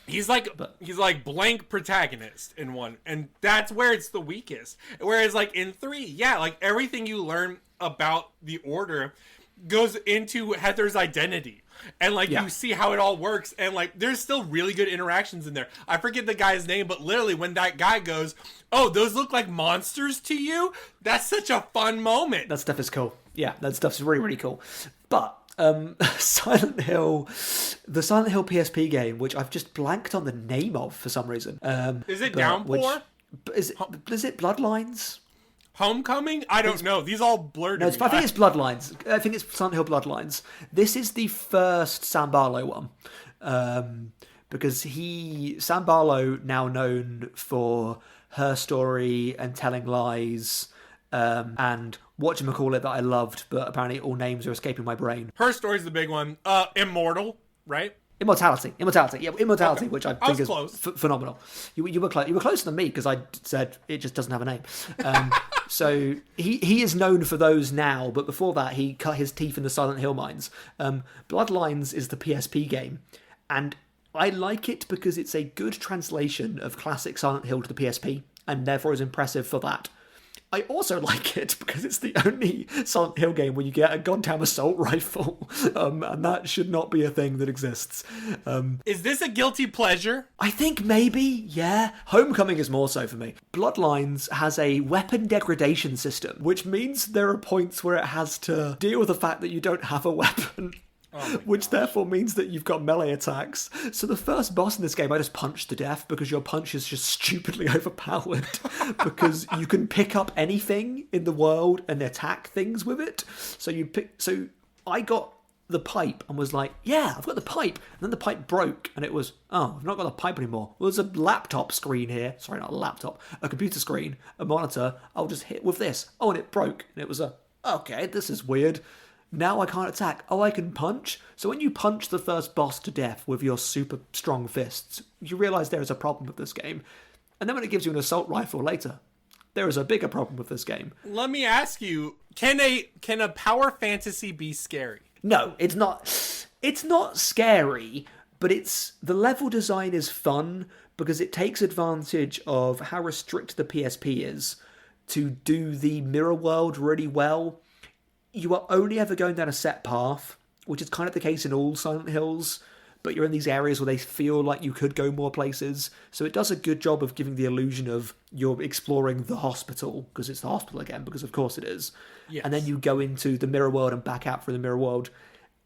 He's like blank protagonist in 1, and that's where it's the weakest. Whereas like in 3, like everything you learn about the Order goes into Heather's identity. And like you see how it all works, and like there's still really good interactions in there. I forget the guy's name, but literally when that guy goes, "Oh, those look like monsters to you?" That's such a fun moment. That stuff is cool. Yeah, that stuff's really, really cool. But Silent Hill, the Silent Hill PSP game, which I've just blanked on the name of for some reason. Is it Downpour? Is it Bloodlines? Homecoming? I don't know. These all blurred. No, I think it's Bloodlines. I think it's Silent Hill Bloodlines. This is the first Sam Barlow one. Because Sam Barlow, now known for Her Story and Telling Lies, and whatchamacallit that I loved, but apparently all names are escaping my brain. Her Story's the big one. Immortal, right? Immortality. Yeah, Immortality, okay. Which I think is phenomenal. You were closer than me because I said it just doesn't have a name. So he is known for those now, but before that he cut his teeth in the Silent Hill mines. Bloodlines is the PSP game, and I like it because it's a good translation of classic Silent Hill to the PSP, and therefore is impressive for that. I also like it because it's the only Silent Hill game where you get a goddamn assault rifle, and that should not be a thing that exists. Is this a guilty pleasure? I think maybe, yeah. Homecoming is more so for me. Bloodlines has a weapon degradation system, which means there are points where it has to deal with the fact that you don't have a weapon. Which therefore means that you've got melee attacks. So the first boss in this game I just punched to death because your punch is just stupidly overpowered. Because you can pick up anything in the world and attack things with it. So I got the pipe and was like, yeah, I've got the pipe. And then the pipe broke and it was, oh, I've not got the pipe anymore. Well, there's a laptop screen here. Sorry, not a laptop. A computer screen, a monitor. I'll just hit with this. Oh, and it broke. And it was okay, this is weird. Now I can't attack. Oh, I can punch. So when you punch the first boss to death with your super strong fists, you realise there is a problem with this game. And then when it gives you an assault rifle later, there is a bigger problem with this game. Let me ask you, can a power fantasy be scary? No, it's not. It's not scary, but the level design is fun because it takes advantage of how restricted the PSP is to do the mirror world really well. You are only ever going down a set path, which is kind of the case in all Silent Hills, but you're in these areas where they feel like you could go more places. So it does a good job of giving the illusion of you're exploring the hospital, because it's the hospital again, because of course it is. Yes. And then you go into the mirror world and back out from the mirror world.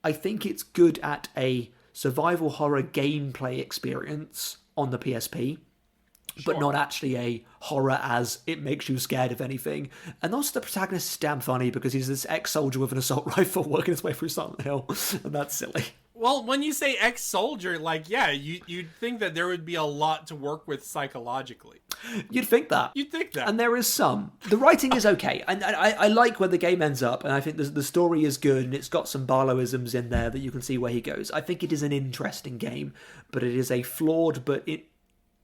I think it's good at a survival horror gameplay experience on the PSP, but not actually a horror as it makes you scared of anything. And also the protagonist is damn funny because he's this ex-soldier with an assault rifle working his way through Silent Hill, and that's silly. Well, when you say ex-soldier, like, yeah, you'd think that there would be a lot to work with psychologically. You'd think that. And there is some. The writing is okay. And I like where the game ends up, and I think the story is good, and it's got some Barlow-isms in there that you can see where he goes. I think it is an interesting game, but it is a flawed but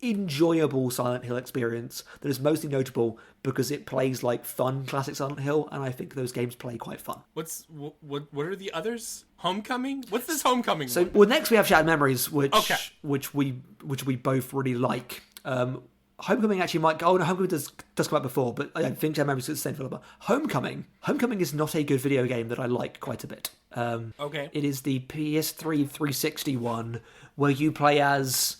enjoyable Silent Hill experience that is mostly notable because it plays like fun classic Silent Hill, and I think those games play quite fun. What are the others? Homecoming? What's this Homecoming one? Well, next we have Shattered Memories, which we both really like. Homecoming actually might go. Oh no, Homecoming does come out before, but I think Shattered Memories is the same developer. Homecoming is not a good video game that I like quite a bit. Okay. It is the PS3 360 one where you play as.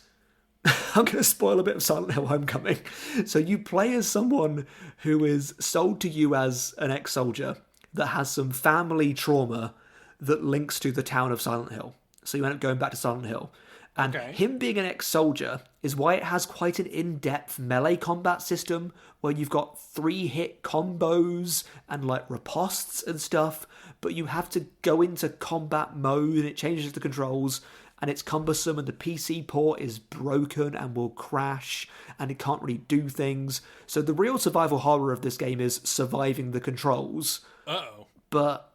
I'm going to spoil a bit of Silent Hill Homecoming. So you play as someone who is sold to you as an ex-soldier that has some family trauma that links to the town of Silent Hill. So you end up going back to Silent Hill. And him being an ex-soldier is why it has quite an in-depth melee combat system where you've got 3-hit combos and like ripostes and stuff, but you have to go into combat mode and it changes the controls. And it's cumbersome, and the PC port is broken and will crash, and it can't really do things. So the real survival horror of this game is surviving the controls. Uh-oh. But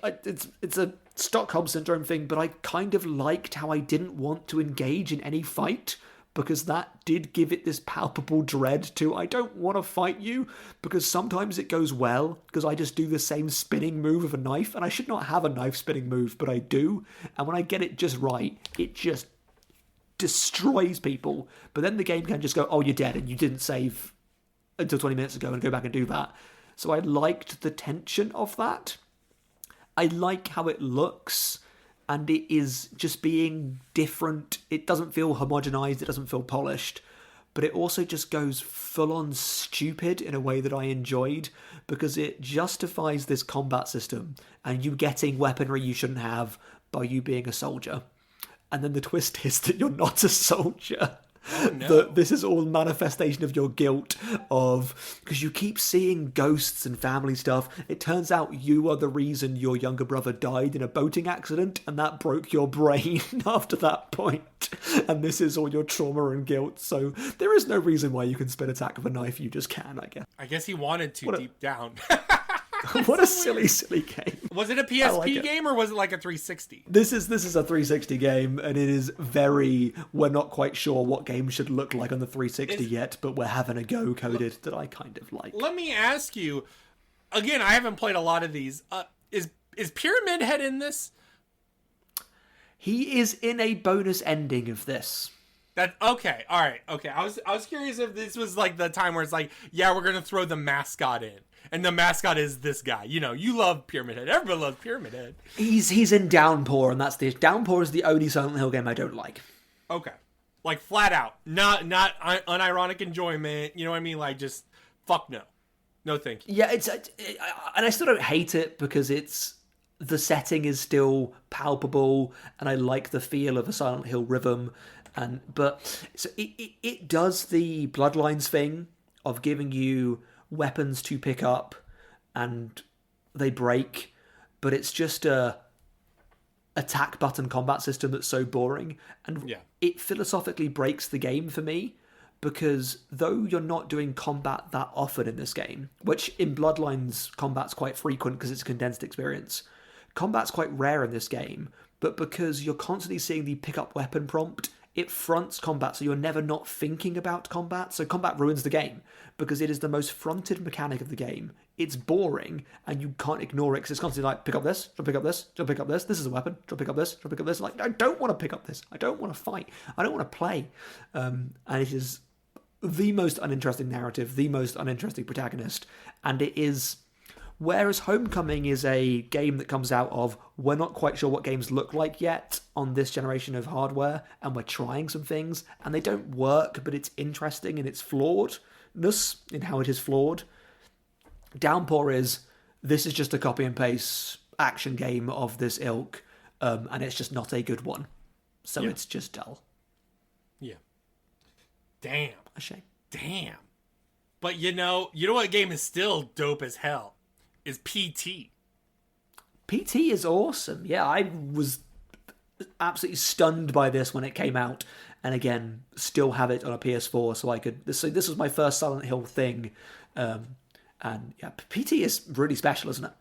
it's a Stockholm Syndrome thing, but I kind of liked how I didn't want to engage in any fight, because that did give it this palpable dread to, I don't want to fight you, because sometimes it goes well, because I just do the same spinning move of a knife, and I should not have a knife spinning move, but I do, and when I get it just right, it just destroys people. But then the game can just go, oh, you're dead, and you didn't save until 20 minutes ago, and go back and do that. So I liked the tension of that. I like how it looks, and it is just being different. It doesn't feel homogenized, it doesn't feel polished, but it also just goes full-on stupid in a way that I enjoyed, because it justifies this combat system and you getting weaponry you shouldn't have by you being a soldier. And then the twist is that you're not a soldier. Oh, no. That this is all manifestation of your guilt because you keep seeing ghosts and family stuff. It turns out you are the reason your younger brother died in a boating accident, and that broke your brain after that point. And this is all your trauma and guilt. So there is no reason why you can spin attack with a knife. You just can, I guess. I guess he wanted to deep down. What a silly game. Was it a PSP game or was it like a 360? This is a 360 game, and it is we're not quite sure what games should look like on the 360 yet, but we're having a go coded that I kind of like. Let me ask you, again, I haven't played a lot of these. Is Pyramid Head in this? He is in a bonus ending of this. Okay, all right, okay. I was curious if this was like the time where it's like, yeah, we're gonna throw the mascot in, and the mascot is this guy. You know, you love Pyramid Head. Everybody loves Pyramid Head. He's in Downpour, and that's Downpour is the only Silent Hill game I don't like. Okay, like flat out, not unironic enjoyment. You know what I mean? Like just fuck no thank you. Yeah, and I still don't hate it because the setting is still palpable, and I like the feel of a Silent Hill rhythm. But so it does the Bloodlines thing of giving you weapons to pick up and they break, but it's just attack button combat system that's so boring, and Yeah. it philosophically breaks the game for me, because though you're not doing combat that often in this game, which in Bloodlines combat's quite frequent because it's a condensed experience, combat's quite rare in this game, but because you're constantly seeing the pick up weapon prompt, it fronts combat, so you're never not thinking about combat. So combat ruins the game because it is the most fronted mechanic of the game. It's boring and you can't ignore it because it's constantly like, pick up this, pick up this, pick up this, this is a weapon, pick up this, pick up this. Like, I don't want to pick up this, I don't want to fight, I don't want to play. And it is the most uninteresting narrative, the most uninteresting protagonist, and it is... Whereas Homecoming is a game that comes out of, we're not quite sure what games look like yet on this generation of hardware, and we're trying some things, and they don't work, but it's interesting and it's flawedness in how it is flawed. Downpour is, this is just a copy and paste action game of this ilk, and it's just not a good one. So it's just dull. Yeah. Damn. A shame. Damn. But you know what game is still dope as hell? Is PT. PT is awesome. Yeah, I was absolutely stunned by this when it came out, and again, still have it on a PS4, so I could. So this was my first Silent Hill thing, and yeah, PT is really special, isn't it?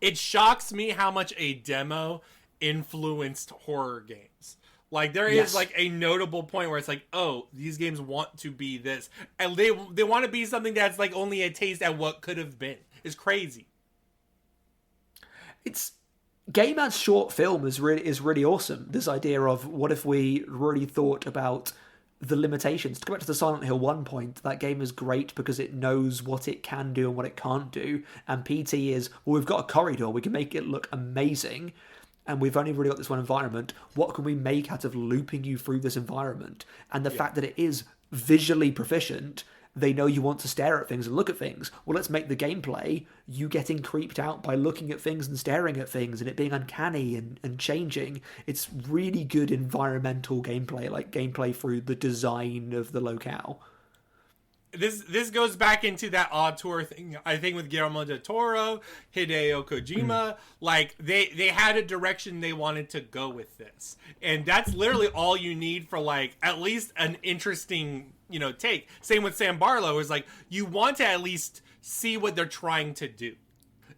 It shocks me how much a demo influenced horror games. Like, there is, like, a notable point where it's like, oh, these games want to be this. And they want to be something that's, like, only a taste at what could have been. It's crazy. It's... Game as short film is really awesome. This idea of, what if we really thought about the limitations? To go back to the Silent Hill 1 point, that game is great because it knows what it can do and what it can't do. And PT is, well, we've got a corridor, we can make it look amazing, and we've only really got this one environment. What can we make out of looping you through this environment? And the fact that it is visually proficient, they know you want to stare at things and look at things. Well, let's make the gameplay you getting creeped out by looking at things and staring at things and it being uncanny and changing. It's really good environmental gameplay, like gameplay through the design of the locale. This goes back into that auteur thing, I think, with Guillermo del Toro, Hideo Kojima. Like, they had a direction they wanted to go with this. And that's literally all you need for, like, at least an interesting, take. Same with Sam Barlow, is like, you want to at least see what they're trying to do.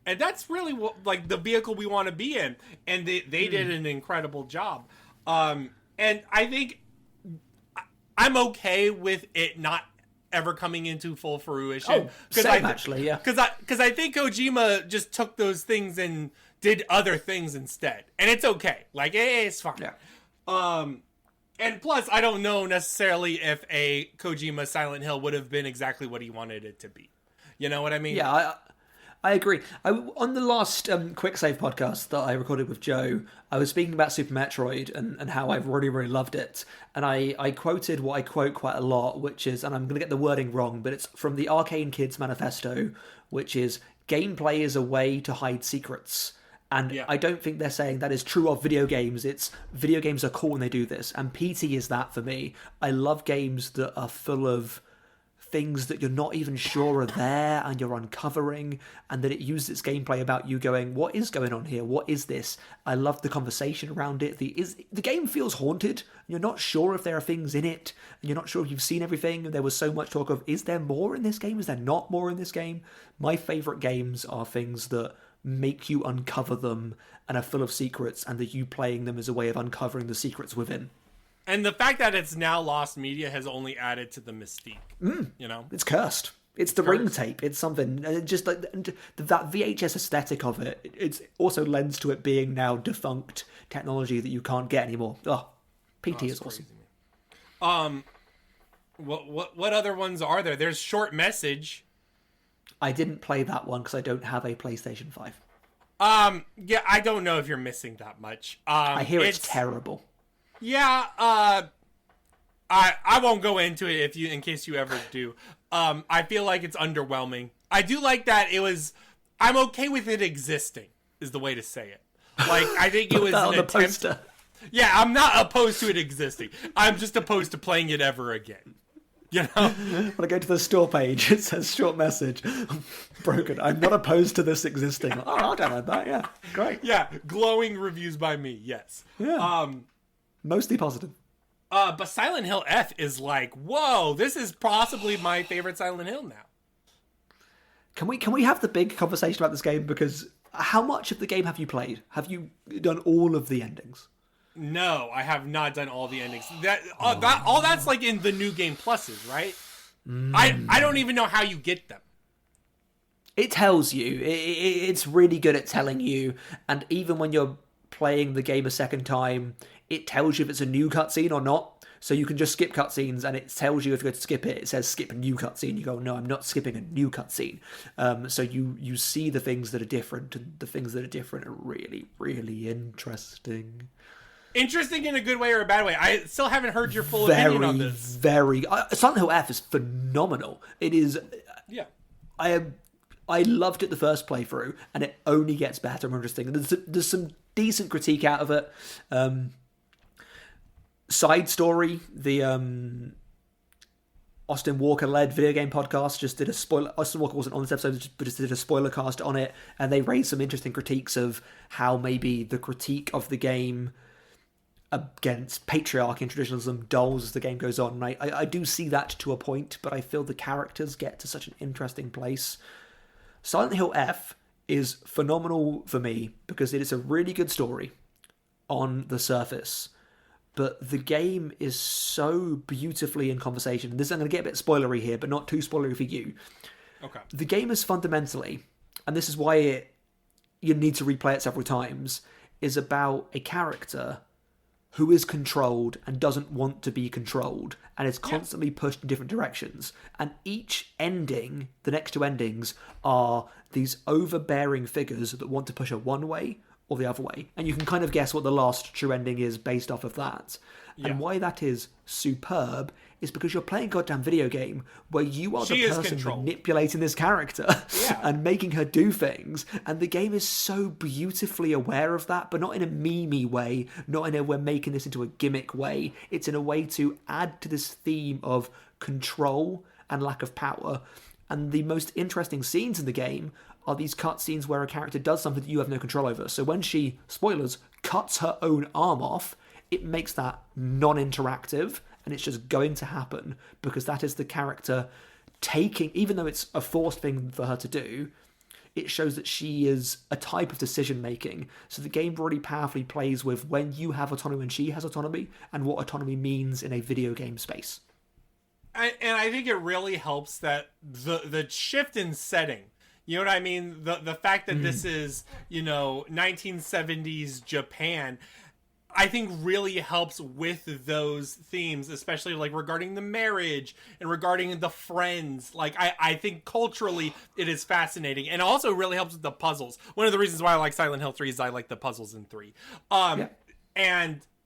And that's really what, like, the vehicle we want to be in. And they did an incredible job. And I think I'm okay with it not ever coming into full fruition. Actually, yeah. Because I think Kojima just took those things and did other things instead, and it's okay. Like, it's fine. Yeah. And plus, I don't know necessarily if a Kojima Silent Hill would have been exactly what he wanted it to be. You know what I mean? Yeah, I agree. On the last Quick Save podcast that I recorded with Joe, I was speaking about Super Metroid and how I really, really loved it. And I quoted what I quote quite a lot, which is, and I'm going to get the wording wrong, but it's from the Arcane Kids Manifesto, which is, gameplay is a way to hide secrets. And I don't think they're saying that is true of video games. It's, video games are cool when they do this. And PT is that for me. I love games that are full of things that you're not even sure are there and you're uncovering, and that it uses its gameplay about you going, what is going on here? What is this? I love the conversation around it. The game feels haunted. You're not sure if there are things in it, and you're not sure if you've seen everything. There was so much talk of, is there more in this game? Is there not more in this game? My favourite games are things that make you uncover them and are full of secrets, and that you playing them as a way of uncovering the secrets within. And the fact that it's now lost media has only added to the mystique. It's cursed. It's the ring tape. It's something. Just like that VHS aesthetic of it. It also lends to it being now defunct technology that you can't get anymore. Oh, PT is awesome. What other ones are there? There's Short Message. I didn't play that one because I don't have a PlayStation 5. Yeah, I don't know if you're missing that much. I hear it's terrible. Yeah, I won't go into it in case you ever do. I feel like it's underwhelming. I do like that I'm okay with it existing, is the way to say it. Like, I think it was an attempt. Poster. Yeah, I'm not opposed to it existing. I'm just opposed to playing it ever again. You know? When I go to the store page, it says short message. Broken. I'm not opposed to this existing. Oh, I don't like that. Yeah, great. Yeah, glowing reviews by me. Yes. Yeah. Mostly positive. But Silent Hill F is like, whoa, this is possibly my favorite Silent Hill now. Can we have the big conversation about this game? Because how much of the game have you played? Have you done all of the endings? No, I have not done all the endings. All that's like in the new game pluses, right? I don't even know how you get them. It tells you. It's really good at telling you. And even when you're playing the game a second time, it tells you if it's a new cutscene or not. So you can just skip cutscenes, and it tells you if you go to skip it, it says skip a new cutscene. You go, no, I'm not skipping a new cutscene. So you see the things that are different, and the things that are different are really, really interesting. Interesting in a good way or a bad way. I still haven't heard your full opinion on this. Silent Hill F is phenomenal. It is. Yeah. I loved it the first playthrough, and it only gets better and interesting. There's some decent critique out of it. Side Story, the Austin Walker-led video game podcast, just did a spoiler. Austin Walker wasn't on this episode, but just did a spoiler cast on it, and they raised some interesting critiques of how maybe the critique of the game against patriarchy and traditionalism dulls as the game goes on. And I do see that to a point, but I feel the characters get to such an interesting place. Silent Hill F is phenomenal for me because it is a really good story on the surface, but the game is so beautifully in conversation. And this, I'm going to get a bit spoilery here, but not too spoilery for you. Okay. The game is fundamentally, and this is why you need to replay it several times, is about a character who is controlled and doesn't want to be controlled and is constantly pushed in different directions. And each ending, the next two endings, are these overbearing figures that want to push her one way or the other way. And you can kind of guess what the last true ending is based off of that. Yeah. And why that is superb is because you're playing a goddamn video game where you are the person manipulating this character and making her do things. And the game is so beautifully aware of that, but not in a meme-y way, not in a we're making this into a gimmick way. It's in a way to add to this theme of control and lack of power. And the most interesting scenes in the game are these cutscenes where a character does something that you have no control over. So when she, spoilers, cuts her own arm off, it makes that non-interactive, and it's just going to happen because that is the character taking, even though it's a forced thing for her to do, it shows that she is a type of decision making. So the game really powerfully plays with when you have autonomy and she has autonomy, and what autonomy means in a video game space. And I think it really helps that the shift in setting, you know what I mean? The fact that this is, 1970s Japan, I think really helps with those themes, especially like regarding the marriage and regarding the friends. Like I think culturally it is fascinating, and also really helps with the puzzles. One of the reasons why I like Silent Hill 3 is I like the puzzles in 3.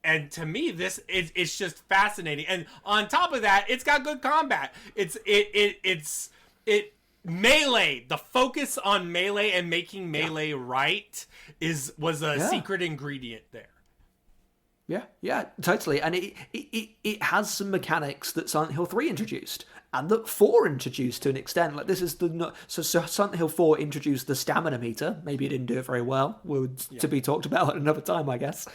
And to me, it's just fascinating. And on top of that, it's got good combat. It's melee. The focus on melee and making melee right was a secret ingredient there. Yeah, totally. And it has some mechanics that Silent Hill 3 introduced, and that 4 introduced to an extent. Like this is so Silent Hill 4 introduced the stamina meter. Maybe it didn't do it very well. To be talked about at another time, I guess.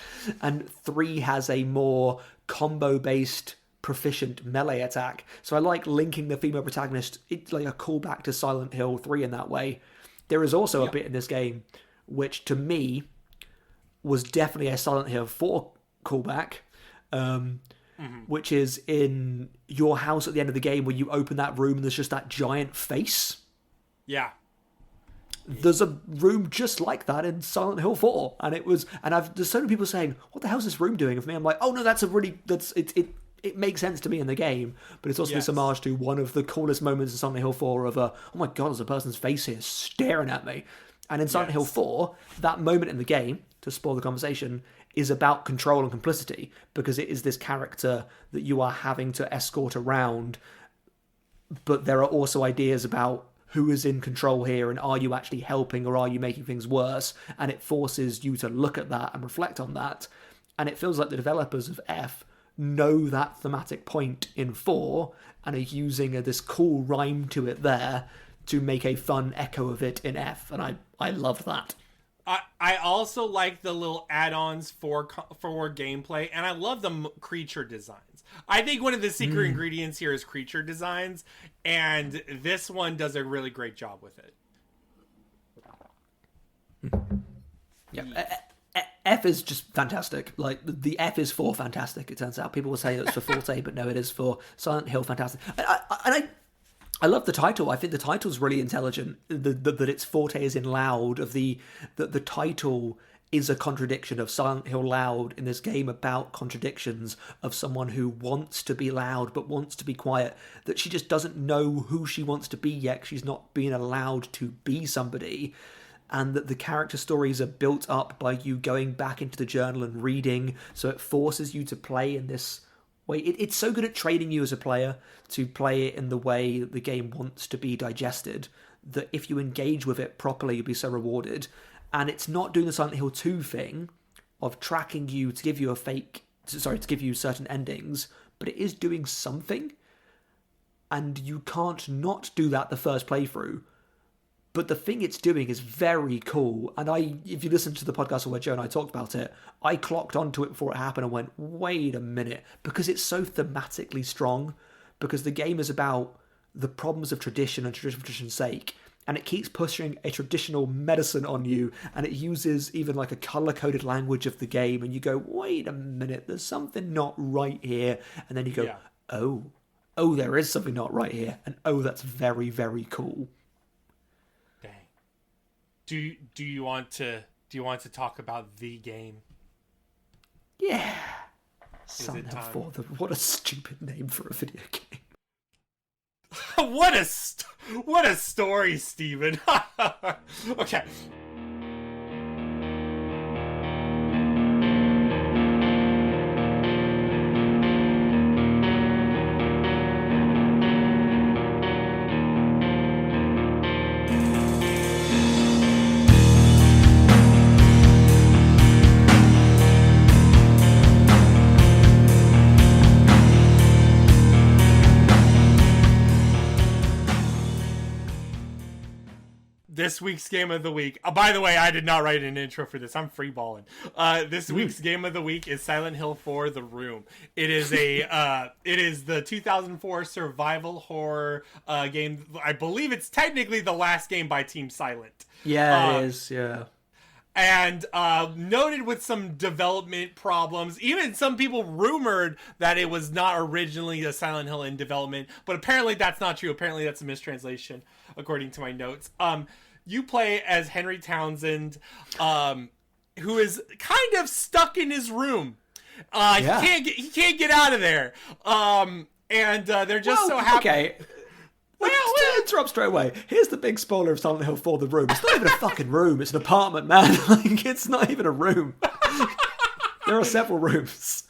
And 3 has a more combo-based, proficient melee attack. So I like linking the female protagonist. It's like a callback to Silent Hill 3 in that way. There is also a bit in this game which, to me, was definitely a Silent Hill 4 callback, which is in your house at the end of the game where you open that room and there's just that giant face. Yeah. There's a room just like that in Silent Hill 4, and there's so many people saying, "What the hell's this room doing?" Of me, I'm like, "Oh no, it makes sense to me in the game, but it's also this homage to one of the coolest moments in Silent Hill 4 of oh my god, there's a person's face here staring at me." And in Silent Hill 4, that moment in the game, to spoil the conversation, is about control and complicity, because it is this character that you are having to escort around, but there are also ideas about who is in control here, and are you actually helping or are you making things worse? And it forces you to look at that and reflect on that. And it feels like the developers of F know that thematic point in 4 and are using this cool rhyme to it there to make a fun echo of it in F, and I love that. I also like the little add-ons for gameplay, and I love the creature designs. I think one of the secret ingredients here is creature designs, and this one does a really great job with it. Yeah, F is just fantastic. Like, the F is for fantastic, it turns out. People will say it's for Forte, but no, it is for Silent Hill fantastic. And I love the title. I think the title's really intelligent. That it's Forte is in loud. The title is a contradiction of Silent Hill Loud in this game about contradictions of someone who wants to be loud but wants to be quiet. That she just doesn't know who she wants to be yet. She's not being allowed to be somebody. And that the character stories are built up by you going back into the journal and reading. So it forces you to play in this way. It's so good at training you as a player to play it in the way that the game wants to be digested, that if you engage with it properly, you'll be so rewarded. And it's not doing the Silent Hill 2 thing of tracking you to give you to give you certain endings, but it is doing something. And you can't not do that the first playthrough. But the thing it's doing is very cool. And if you listen to the podcast where Joe and I talked about it, I clocked onto it before it happened and went, wait a minute. Because it's so thematically strong. Because the game is about the problems of tradition and tradition's sake. And it keeps pushing a traditional medicine on you. And it uses even like a color-coded language of the game. And you go, wait a minute, there's something not right here. And then you go, oh, there is something not right here. And oh, that's very, very cool. Do you want to talk about the game? Yeah. What a stupid name for a video game. What a story, Steven. Okay. This week's game of the week. By the way, I did not write an intro for this. I'm freeballing. This week's game of the week is Silent Hill 4: The Room. It is the 2004 survival horror game. I believe it's technically the last game by Team Silent. Yeah, it is. Yeah. And noted with some development problems. Even some people rumored that it was not originally a Silent Hill in development, but apparently that's not true. Apparently that's a mistranslation, according to my notes. You play as Henry Townsend, who is kind of stuck in his room. He can't get out of there. And they're just so happy. Okay. Let's interrupt straight away. Here's the big spoiler of Silent Hill 4: The Room. It's not even a fucking room. It's an apartment, man. Like, it's not even a room. There are several rooms.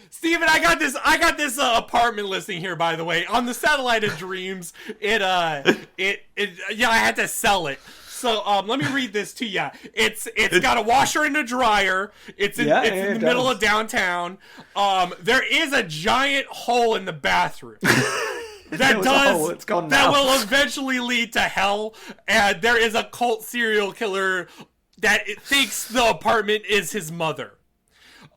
Steven, I got this apartment listing here, by the way, on the Satellite of Dreams. I had to sell it. So let me read this to you. It's got a washer and a dryer. It's in the middle of downtown. There is a giant hole in the bathroom. That will eventually lead to hell. And there is a cult serial killer that thinks the apartment is his mother.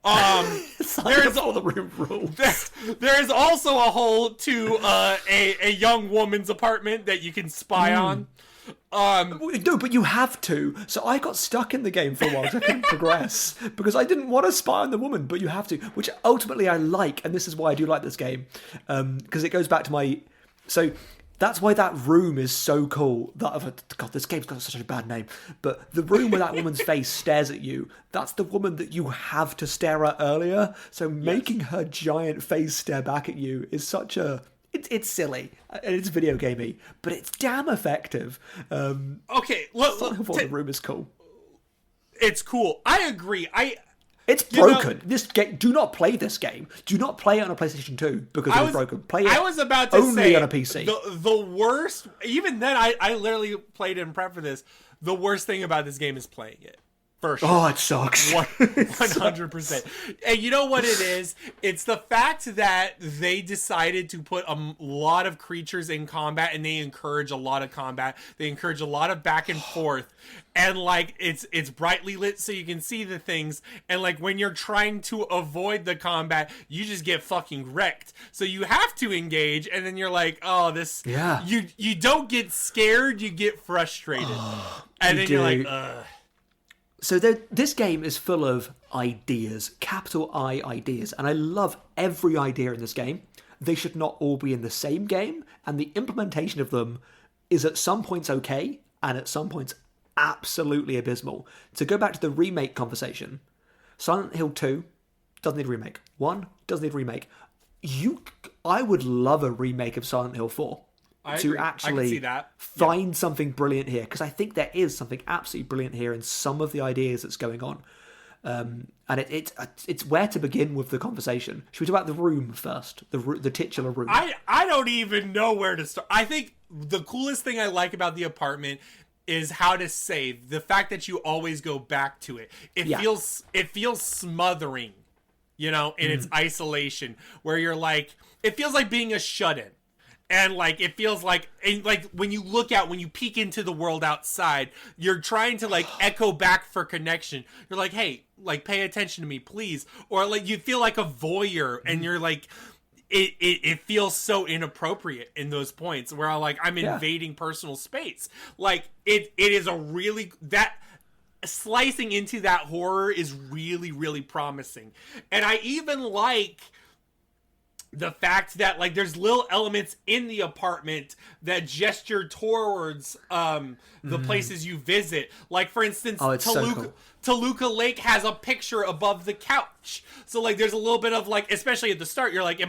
There is all the room rules. There is also a hole to a young woman's apartment that you can spy on. No, but you have to. So I got stuck in the game for a while because I couldn't progress because I didn't want to spy on the woman, but you have to, which ultimately I like, and this is why I do like this game, because it goes back to my. So that's why that room is so cool. God, this game's got such a bad name, but the room where that woman's face stares at you, that's the woman that you have to stare at earlier. So making her giant face stare back at you is such a. It's silly and it's video gamey, but it's damn effective. Okay, the room is cool. It's cool. I agree. It's broken. This game. Do not play this game. Do not play it on a PlayStation 2 because it's broken. Play it. I was about to only say on a PC. The worst. Even then, I literally played it in prep for this. The worst thing about this game is playing it. For sure. Oh, it sucks. 100%. And you know what it is? It's the fact that they decided to put a lot of creatures in combat, and they encourage a lot of combat. They encourage a lot of back and forth. And like it's brightly lit so you can see the things. And like when you're trying to avoid the combat, you just get fucking wrecked. So you have to engage, and then you're like, oh, this. Yeah. You don't get scared, you get frustrated. And then you're like, ugh. So this game is full of ideas, capital I ideas, and I love every idea in this game. They should not all be in the same game, and the implementation of them is at some points okay, and at some points absolutely abysmal. To go back to the remake conversation, Silent Hill 2 doesn't need a remake. 1 doesn't need a remake. I would love a remake of Silent Hill 4. To actually find something brilliant here, because I think there is something absolutely brilliant here in some of the ideas that's going on, and it's where to begin with the conversation. Should we talk about the room first, the titular room? I don't even know where to start. I think the coolest thing I like about the apartment is how to save. The fact that you always go back to it. It feels smothering, in its isolation, where you're like, it feels like being a shut-in. And like it feels like, and like when you look out, when you peek into the world outside, you're trying to like echo back for connection. You're like, hey, like pay attention to me, please. Or like you feel like a voyeur, and you're like, it feels so inappropriate in those points where I'm invading personal space. Like it is a really, that slicing into that horror is really, really promising. And I even like the fact that like there's little elements in the apartment that gesture towards the places you visit. Like for instance, Toluca Lake has a picture above the couch. So like there's a little bit of like, especially at the start, you're like,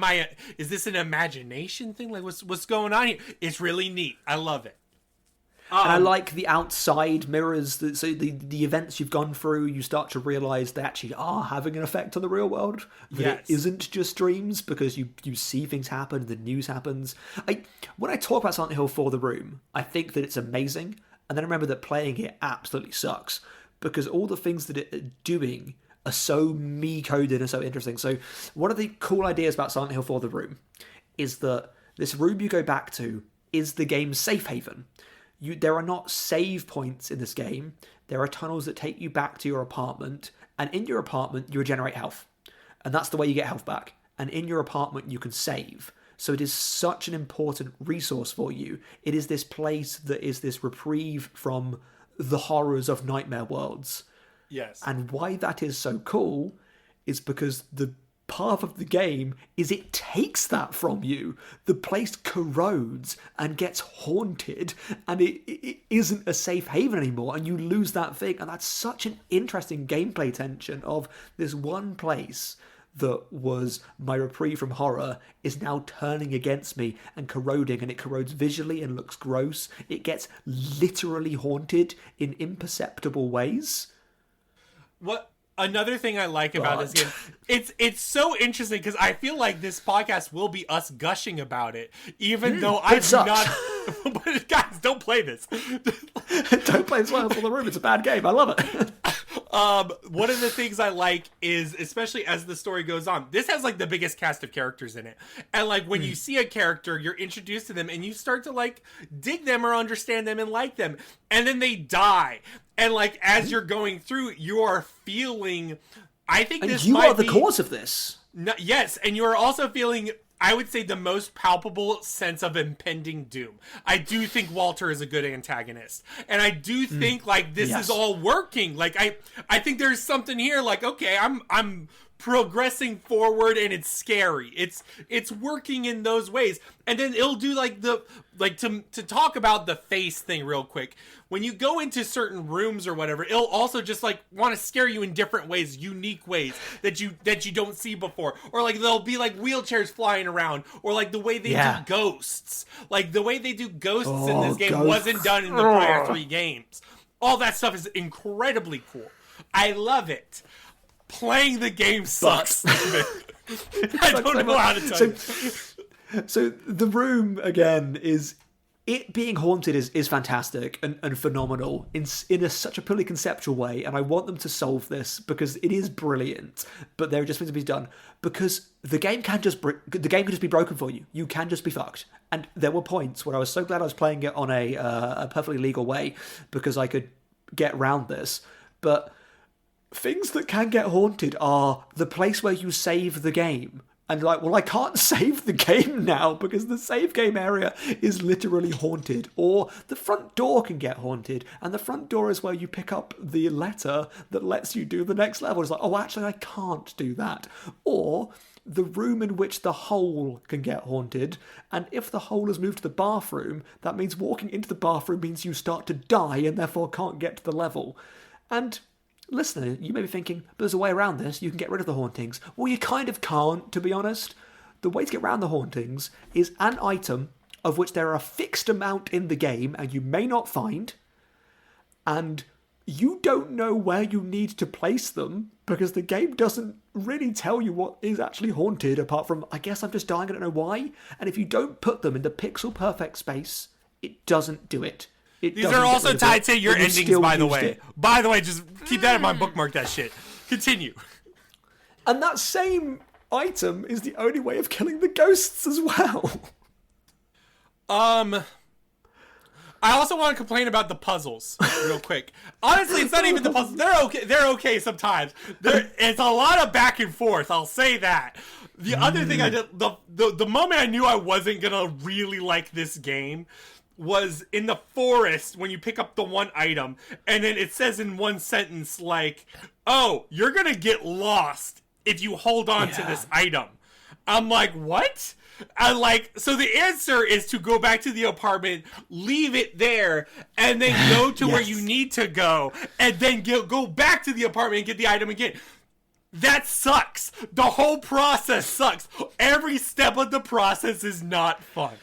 is this an imagination thing? Like what's going on here? It's really neat. I love it. And I like the outside mirrors. So the events you've gone through, you start to realise they actually are having an effect on the real world. That it isn't just dreams, because you see things happen, the news happens. When I talk about Silent Hill 4 The Room, I think that it's amazing. And then I remember that playing it absolutely sucks, because all the things that it's doing are so me-coded and so interesting. So one of the cool ideas about Silent Hill 4 The Room is that this room you go back to is the game's safe haven. There are not save points in this game. There are tunnels that take you back to your apartment, and in your apartment you regenerate health, and that's the way you get health back. And in your apartment you can save. So it is such an important resource for you. It is this place that is this reprieve from the horrors of nightmare worlds. Yes. And why that is so cool is because the part of the game is it takes that from you. The place corrodes and gets haunted, and it isn't a safe haven anymore, and you lose that thing. And that's such an interesting gameplay tension of this one place that was my reprieve from horror is now turning against me and corroding, and it corrodes visually and looks gross. It gets literally haunted in imperceptible ways. What another thing I like about this game, it's so interesting because I feel like this podcast will be us gushing about it, even though I do not. But guys, don't play this. Don't play Silent Hill 4 The Room. It's a bad game. I love it. One of the things I like is, especially as the story goes on, this has like the biggest cast of characters in it. And like when you see a character, you're introduced to them and you start to like dig them or understand them and like them. And then they die. And like as you're going through, you are feeling, I think and this you might are the be, cause of this. Yes, and you are also feeling, I would say, the most palpable sense of impending doom. I do think Walter is a good antagonist. And I do think like this is all working. Like I think there's something here like, okay, I'm progressing forward and it's scary. It's working in those ways. And then it'll do like to talk about the face thing real quick. When you go into certain rooms or whatever, it'll also just like want to scare you in different ways, unique ways that you don't see before. Or like there'll be like wheelchairs flying around, or like the way they do ghosts. Like the way they do ghosts in this game wasn't done in the prior 3 games. All that stuff is incredibly cool. I love it. Playing the game sucks. I don't know how to tell you. So The Room, again, is it being haunted is fantastic and phenomenal in such a purely conceptual way, and I want them to solve this because it is brilliant. But there are just things to be done because the game can just be broken for you. You can just be fucked. And there were points where I was so glad I was playing it on a perfectly legal way because I could get around this. But things that can get haunted are the place where you save the game. And like, well, I can't save the game now because the save game area is literally haunted. Or the front door can get haunted. And the front door is where you pick up the letter that lets you do the next level. It's like, oh, actually, I can't do that. Or the room in which the hole can get haunted. And if the hole has moved to the bathroom, that means walking into the bathroom means you start to die and therefore can't get to the level. And listener, you may be thinking, but there's a way around this. You can get rid of the hauntings. Well, you kind of can't, to be honest. The way to get around the hauntings is an item of which there are a fixed amount in the game and you may not find. And you don't know where you need to place them because the game doesn't really tell you what is actually haunted apart from, I guess I'm just dying, I don't know why. And if you don't put them in the pixel perfect space, it doesn't do it. These are also tied to your endings, by the way. By the way, just keep that in mind, bookmark that shit. Continue. And that same item is the only way of killing the ghosts as well. I also want to complain about the puzzles real quick. Honestly, it's not even the puzzles. They're okay sometimes. It's a lot of back and forth, I'll say that. The other thing I did, the moment I knew I wasn't gonna really like this game was in the forest when you pick up the one item and then it says in one sentence like, oh, you're gonna get lost if you hold on to this item. I'm like, what? And like, so the answer is to go back to the apartment, leave it there, and then go to where you need to go, and then go back to the apartment and get the item again. That sucks. The whole process sucks. Every step of the process is not fun.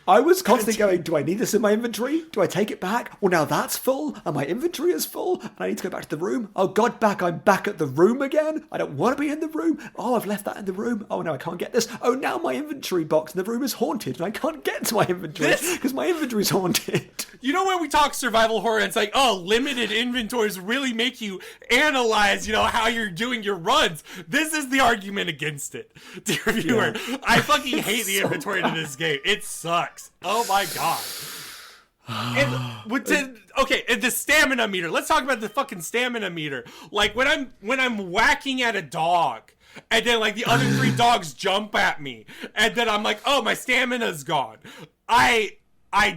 I was constantly going, do I need this in my inventory? Do I take it back? Well, now that's full, and my inventory is full, and I need to go back to the room. Oh, God, I'm back at the room again. I don't want to be in the room. Oh, I've left that in the room. Oh, no, I can't get this. Oh, now my inventory box in the room is haunted, and I can't get to my inventory because my inventory's haunted. You know when we talk survival horror, it's like, oh, limited inventories really make you analyze, how you're doing your runs. This is the argument against it, dear viewer. Yeah. I fucking hate the inventory to this game. It sucks. Oh my god. And the stamina meter. Let's talk about the fucking stamina meter. Like when I'm whacking at a dog, and then like the other three dogs jump at me, and then I'm like, oh, my stamina's gone. I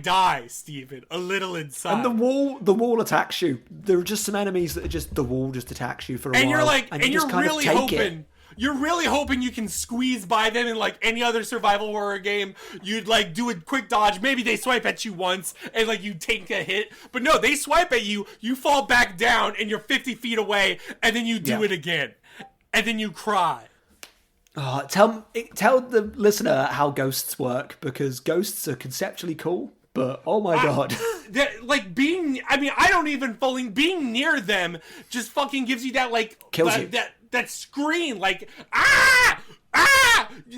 die, Steven, a little inside. And the wall attacks you. There are just some enemies that are just, the wall just attacks you for a while. And you're like, and you're really hoping. You're really hoping you can squeeze by them in like any other survival horror game. You'd like do a quick dodge. Maybe they swipe at you once and like you take a hit. But no, they swipe at you. You fall back down and you're 50 feet away. And then you do it again. And then you cry. Oh, tell the listener how ghosts work because ghosts are conceptually cool. But oh my god. Like being near them just fucking gives you that like kills you. That scream, like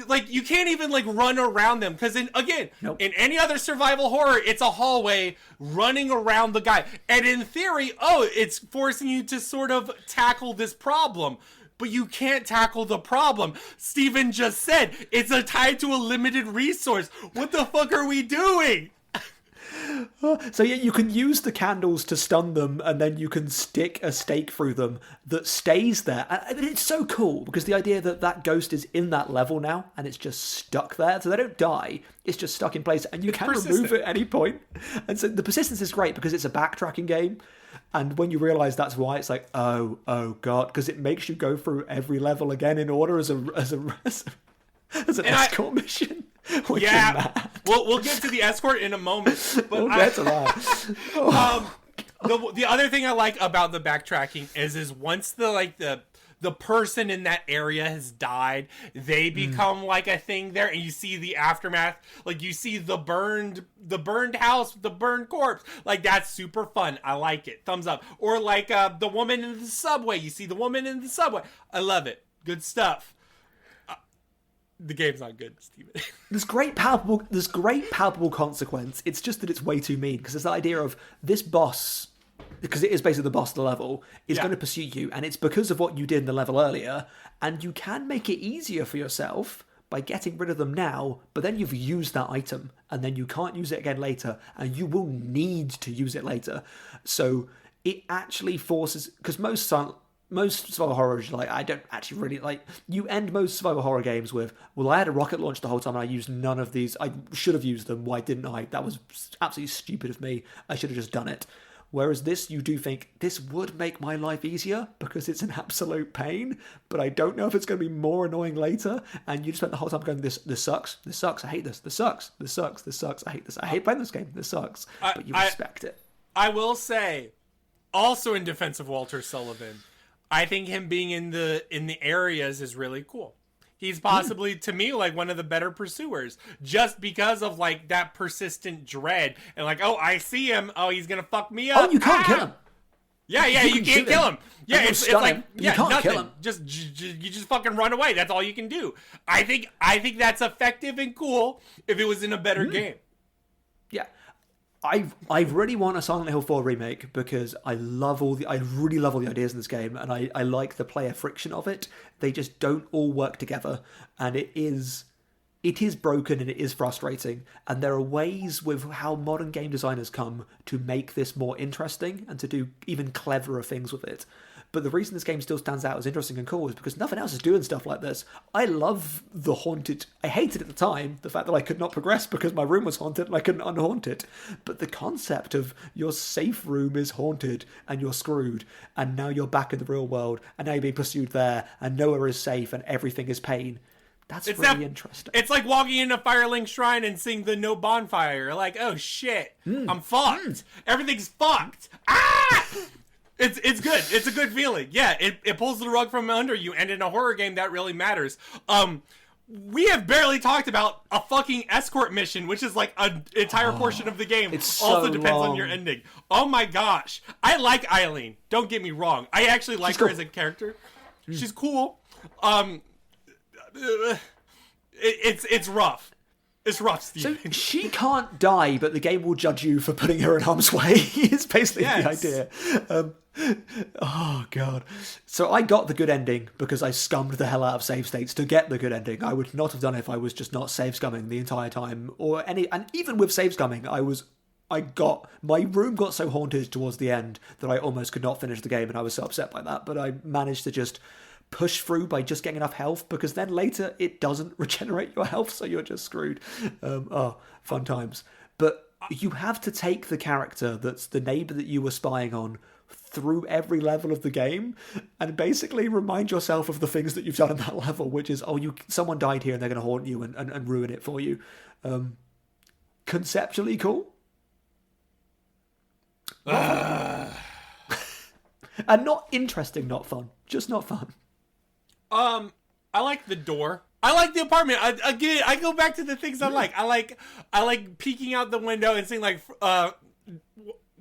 like you can't even like run around them because in any other survival horror it's a hallway running around the guy, and in theory, it's forcing you to sort of tackle this problem, but you can't tackle the problem. Steven just said it's tied to a limited resource. What the fuck are we doing? So yeah, you can use the candles to stun them, and then you can stick a stake through them that stays there. And it's so cool because the idea that ghost is in that level now, and it's just stuck there, so they don't die. It's just stuck in place, and you can remove it at any point. And so the persistence is great because it's a backtracking game. And when you realise that's why, it's like, oh god, because it makes you go through every level again in order as an escort mission. Yeah, we'll get to the escort in a moment. But that's a lot. The other thing I like about the backtracking is once the person in that area has died, they become like a thing there, and you see the aftermath. Like you see the burned house, the burned corpse. Like that's super fun. I like it. Thumbs up. Or like the woman in the subway. You see the woman in the subway. I love it. Good stuff. the game's not good, Steven. There's great palpable consequence. It's just that it's way too mean, because it's the idea of this boss, because it is basically the boss of the level, is going to pursue you, and it's because of what you did in the level earlier, and you can make it easier for yourself by getting rid of them now, but then you've used that item, and then you can't use it again later, and you will need to use it later. So it actually forces, because most survival horrors, like, I don't actually really like. You end most survival horror games with, well, I had a rocket launch the whole time and I used none of these. I should have used them. Why didn't I? That was absolutely stupid of me. I should have just done it. Whereas this, you do think, this would make my life easier because it's an absolute pain, but I don't know if it's going to be more annoying later. And you just spent the whole time going, this sucks, I hate this sucks, I hate this, I hate playing this game, this sucks. But you respect it. I will say, also in defense of Walter Sullivan, I think him being in the areas is really cool. He's possibly, to me, like one of the better pursuers, just because of like that persistent dread and like, oh, I see him. Oh, he's gonna fuck me up. Oh, you can't kill him. Yeah, you can't kill him. Yeah, it's like, you can't nothing. Kill him. You just fucking run away. That's all you can do. I think that's effective and cool if it was in a better game. Yeah. I really want a Silent Hill 4 remake because I really love all the ideas in this game, and I like the player friction of it. They just don't all work together, and it is broken and it is frustrating. And there are ways with how modern game designers come to make this more interesting and to do even cleverer things with it. But the reason this game still stands out as interesting and cool is because nothing else is doing stuff like this. I love the haunted. I hated at the time the fact that I could not progress because my room was haunted and I couldn't unhaunt it. But the concept of your safe room is haunted and you're screwed, and now you're back in the real world, and now you're being pursued there, and nowhere is safe and everything is pain. That's really interesting. It's like walking in a Firelink shrine and seeing the no bonfire. Like, oh shit, I'm fucked. Everything's fucked. Ah! It's good. It's a good feeling. Yeah, it pulls the rug from under you, and in a horror game that really matters. We have barely talked about a fucking escort mission, which is like an entire portion of the game. It's also so depends long. on your ending. Oh my gosh. I like Eileen. Don't get me wrong. I actually like her as a character. She's cool. It's rough. It's rough, Steve. So she can't die, but the game will judge you for putting her in harm's way. It's basically the idea. Oh, God. So I got the good ending because I scummed the hell out of save states to get the good ending. I would not have done it if I was just not save scumming the entire time. And even with save scumming, my room got so haunted towards the end that I almost could not finish the game, and I was so upset by that. But I managed to just push through by just getting enough health, because then later it doesn't regenerate your health, so you're just screwed. Fun times. But you have to take the character that's the neighbor that you were spying on through every level of the game and basically remind yourself of the things that you've done in that level, which is, someone died here and they're going to haunt you and ruin it for you. Conceptually cool. And not interesting, not fun. Just not fun. I like the door. I like the apartment. I go back to the things I like. I like peeking out the window and seeing like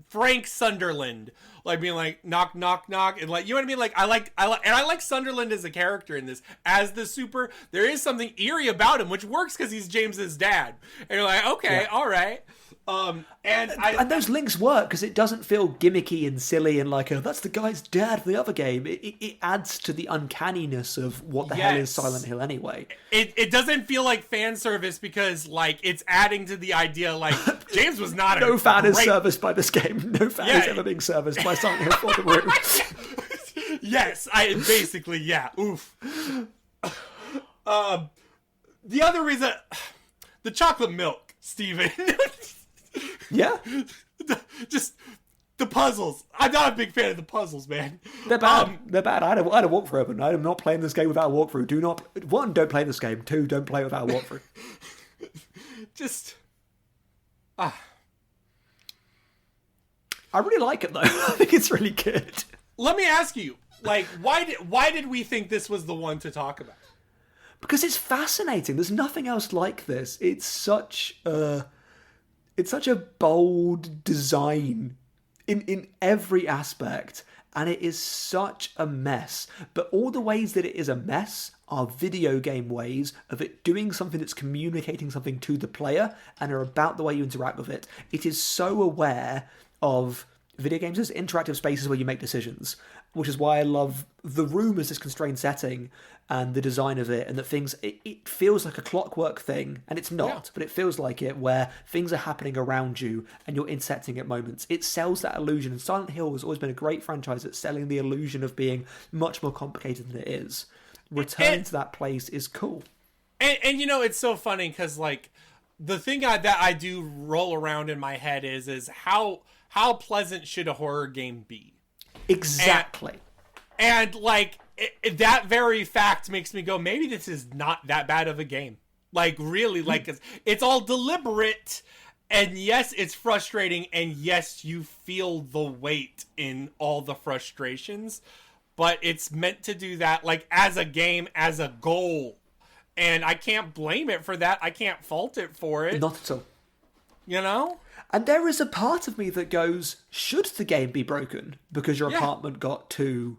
Frank Sunderland, like being like knock knock knock, and like, you know what I mean? Like I like Sunderland as a character in this. As the super, there is something eerie about him, which works because he's James's dad. And you're like, okay, all right. And those links work because it doesn't feel gimmicky and silly and like, that's the guy's dad from the other game. It adds to the uncanniness of what the hell is Silent Hill anyway. It doesn't feel like fan service because like it's adding to the idea like James was not no fan is serviced by this game. No fan is ever being serviced by Silent Hill for the room. Yes, basically, yeah. Oof. The other reason, the chocolate milk, Steven. Yeah. Just the puzzles. I'm not a big fan of the puzzles, man. They're bad. They're bad. I had a walkthrough open. I'm not playing this game without a walkthrough. Don't play this game. 2, don't play without a walkthrough. I really like it though. I think it's really good. Let me ask you, like, why did we think this was the one to talk about? Because it's fascinating. There's nothing else like this. It's such a bold design in every aspect, and it is such a mess. But all the ways that it is a mess are video game ways of it doing something that's communicating something to the player and are about the way you interact with it. It is so aware of video games as interactive spaces where you make decisions, which is why I love the room as this constrained setting and the design of it, and that things, it feels like a clockwork thing, and it's not, but it feels like it, where things are happening around you and you're intersecting at moments. It sells that illusion, and Silent Hill has always been a great franchise at selling the illusion of being much more complicated than it is. Returning to that place is cool. And you know, it's so funny, because, like, the thing that I do roll around in my head is how pleasant should a horror game be? Exactly. And like, that very fact makes me go, maybe this is not that bad of a game. Like, really, like, it's all deliberate, and yes, it's frustrating, and yes, you feel the weight in all the frustrations, but it's meant to do that, like, as a game, as a goal. And I can't blame it for that. I can't fault it for it. Not at all. You know? And there is a part of me that goes, should the game be broken because your apartment got too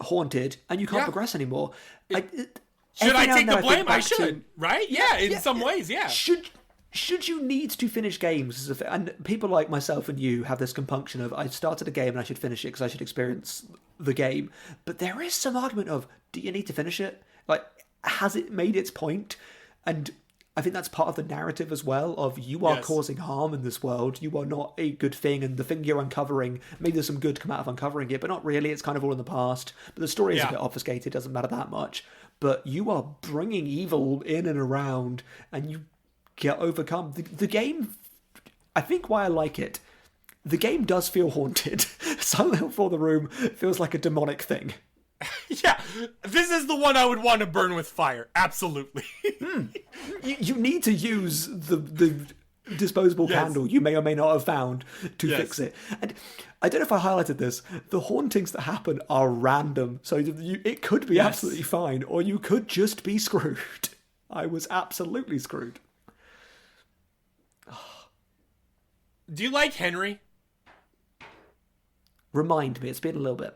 haunted and you can't progress anymore? Should I take the blame? I should, right? Yeah, in some ways, yeah. Should you need to finish games? And people like myself and you have this compunction of, I started a game and I should finish it because I should experience the game. But there is some argument of, do you need to finish it? Like, has it made its point? And I think that's part of the narrative as well, of you are causing harm in this world, you are not a good thing, and the thing you're uncovering, maybe there's some good come out of uncovering it, but not really, it's kind of all in the past. But the story is a bit obfuscated, it doesn't matter that much. But you are bringing evil in and around, and you get overcome. The game, I think why I like it, the game does feel haunted. Silent Hill 4 The Room feels like a demonic thing. Yeah, this is the one I would want to burn with fire. Absolutely. You need to use the disposable candle you may or may not have found to fix it. And I don't know if I highlighted this. The hauntings that happen are random. So it could be absolutely fine, or you could just be screwed. I was absolutely screwed. Do you like Henry? Remind me, it's been a little bit.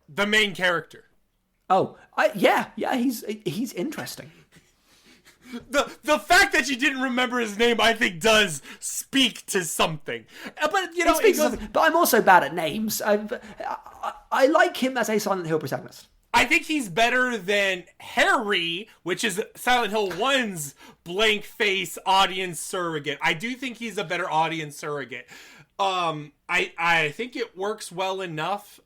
The main character. Oh, he's interesting. The fact that you didn't remember his name, I think, does speak to something. But you know, but I'm also bad at names. I like him as a Silent Hill protagonist. I think he's better than Harry, which is Silent Hill 1's blank face audience surrogate. I do think he's a better audience surrogate. I think it works well enough.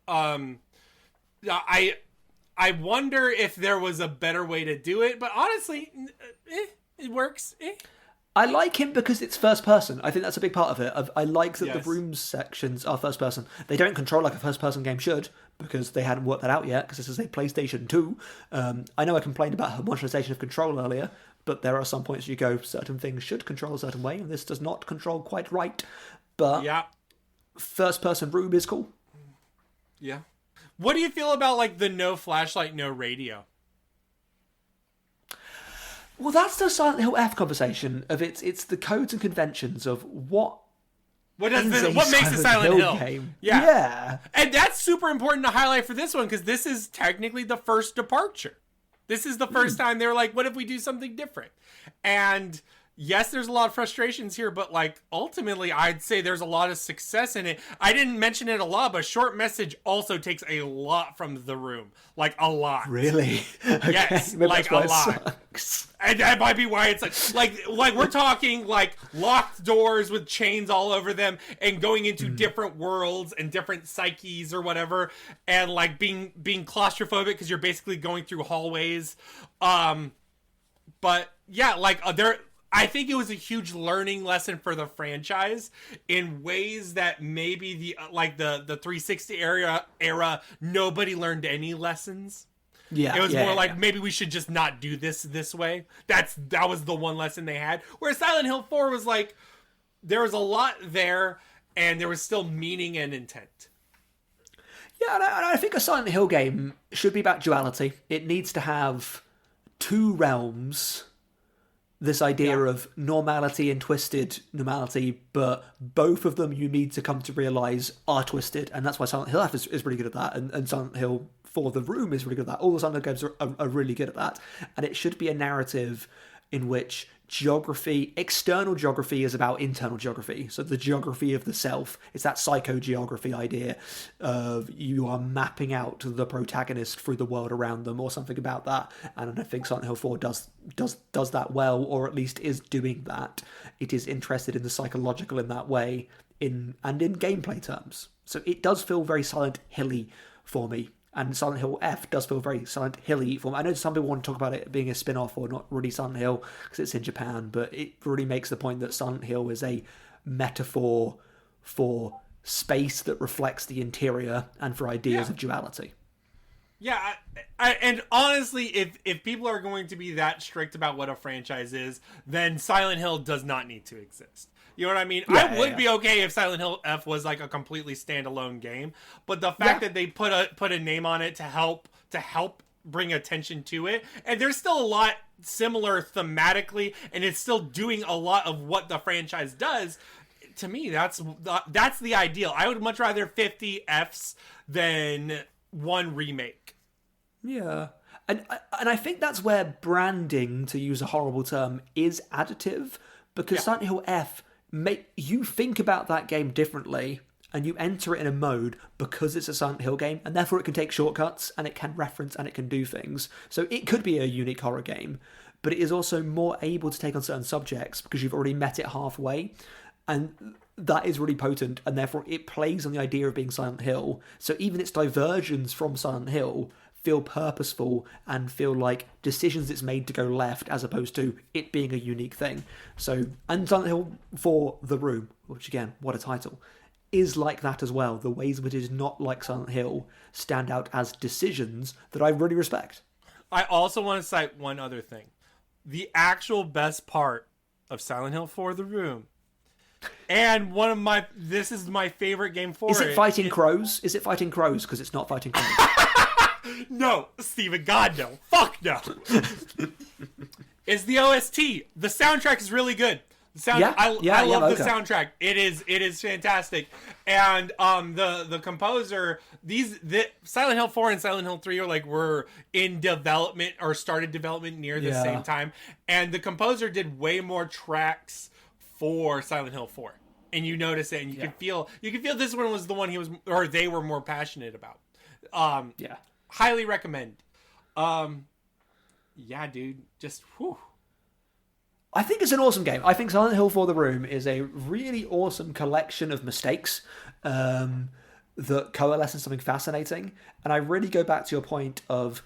I wonder if there was a better way to do it, but honestly, it works. I like him because it's first person. I think that's a big part of it. I like that the rooms sections are first person. They don't control like a first person game should, because they hadn't worked that out yet, because this is a PlayStation 2. I know I complained about homogenization of control earlier, but there are some points you go, certain things should control a certain way, and this does not control quite right. But first person room is cool. Yeah. What do you feel about, like, the no flashlight, no radio? Well, that's the Silent Hill F conversation of it's the codes and conventions of what makes a Silent Hill game. Yeah. And that's super important to highlight for this one, because this is technically the first departure. This is the first time they're like, what if we do something different? And yes, there's a lot of frustrations here, but like ultimately I'd say there's a lot of success in it. I didn't mention it a lot, but Short Message also takes a lot from The Room. Like a lot. Really? Okay. Yes, like a lot. And that might be why it's like we're talking like locked doors with chains all over them and going into different worlds and different psyches or whatever, and like being claustrophobic because you're basically going through hallways. But yeah, like I think it was a huge learning lesson for the franchise in ways that maybe the 360 era nobody learned any lessons. Yeah, it was more like maybe we should just not do this way. That was the one lesson they had. Whereas Silent Hill 4 was like there was a lot there and there was still meaning and intent. Yeah, and I think a Silent Hill game should be about duality. It needs to have two realms this idea of normality and twisted normality, but both of them you need to come to realize are twisted, and that's why Silent Hill F is really good at that, and Silent Hill for the Room is really good at that. All the Silent Hill games are really good at that, and it should be a narrative in which geography, external geography, is about internal geography. So the geography of the self, it's that psychogeography idea of you are mapping out the protagonist through the world around them, or something about that. And I think Silent Hill 4 does that well, or at least is doing that. It is interested in the psychological in that way, in gameplay terms. So it does feel very Silent Hilly for me. And Silent Hill F does feel very Silent Hill-y for me. I know some people want to talk about it being a spin-off or not really Silent Hill because it's in Japan, but it really makes the point that Silent Hill is a metaphor for space that reflects the interior and for ideas of duality. Yeah, and honestly, if people are going to be that strict about what a franchise is, then Silent Hill does not need to exist. You know what I mean? I would be okay if Silent Hill F was like a completely standalone game, but the fact that they put a name on it to help bring attention to it, and there's still a lot similar thematically, and it's still doing a lot of what the franchise does. To me, that's the ideal. I would much rather 50 Fs than one remake. Yeah. And I think that's where branding, to use a horrible term, is additive, because Silent Hill F, you think about that game differently, and you enter it in a mode because it's a Silent Hill game, and therefore it can take shortcuts, and it can reference, and it can do things. So it could be a unique horror game, but it is also more able to take on certain subjects because you've already met it halfway, and that is really potent, and therefore it plays on the idea of being Silent Hill. So even its diversions from Silent Hill feel purposeful and feel like decisions it's made to go left, as opposed to it being a unique thing. So, and Silent Hill for The Room, which again, what a title, is like that as well. The ways in which it is not like Silent Hill stand out as decisions that I really respect. I also want to cite one other thing. The actual best part of Silent Hill 4 The Room, and this is my favorite game for it. Is it fighting crows? Is it fighting crows? Because it's not fighting crows. No, Steven, God, no. Fuck no. It's the OST. The soundtrack is really good. I love the soundtrack. It is fantastic. And the composer, Silent Hill 4 and Silent Hill 3 were in development or started development near the same time. And the composer did way more tracks for Silent Hill 4. And you notice it, and you can feel this one was the one they were more passionate about. Highly recommend. Dude, just whew. I think it's an awesome game. I think Silent Hill 4 The Room is a really awesome collection of mistakes that coalesce in something fascinating. And I really go back to your point of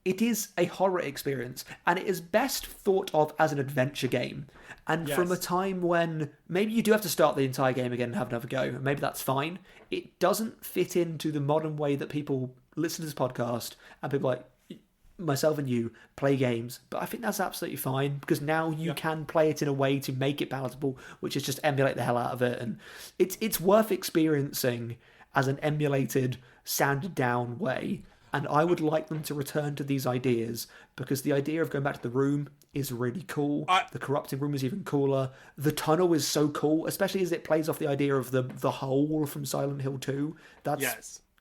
it is a horror experience, and it is best thought of as an adventure game. And from a time when maybe you do have to start the entire game again and have another go, and maybe that's fine, it doesn't fit into the modern way that people listen to this podcast and people like myself and you play games. But I think that's absolutely fine, because now you can play it in a way to make it palatable, which is just emulate the hell out of it. And it's worth experiencing as an emulated, sanded down way. And I would like them to return to these ideas, because the idea of going back to the room is really cool. The corrupting room is even cooler. The tunnel is so cool, especially as it plays off the idea of the hole from Silent Hill 2.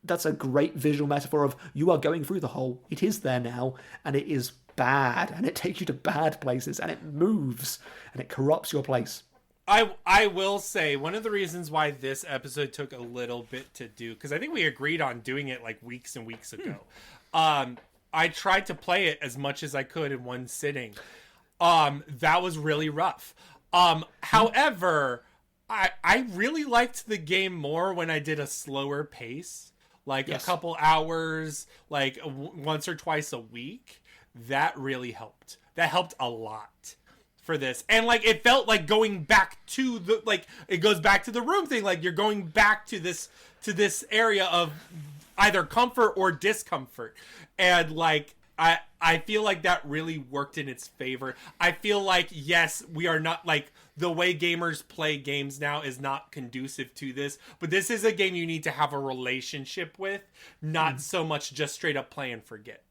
That's a great visual metaphor of you are going through the hole. It is there now, and it is bad, and it takes you to bad places, and it moves, and it corrupts your place. I will say, one of the reasons why this episode took a little bit to do, because I think we agreed on doing it like weeks and weeks ago. I tried to play it as much as I could in one sitting. That was really rough. However, I really liked the game more when I did a slower pace, like a couple hours, like once or twice a week. That really helped. That helped a lot for this. And like it felt like going back to the it goes back to the room thing, like you're going back to this area of either comfort or discomfort. And like I feel like that really worked in its favor. I feel like, yes, we are not like the way gamers play games now is not conducive to this, but this is a game you need to have a relationship with, not so much just straight up play and forget.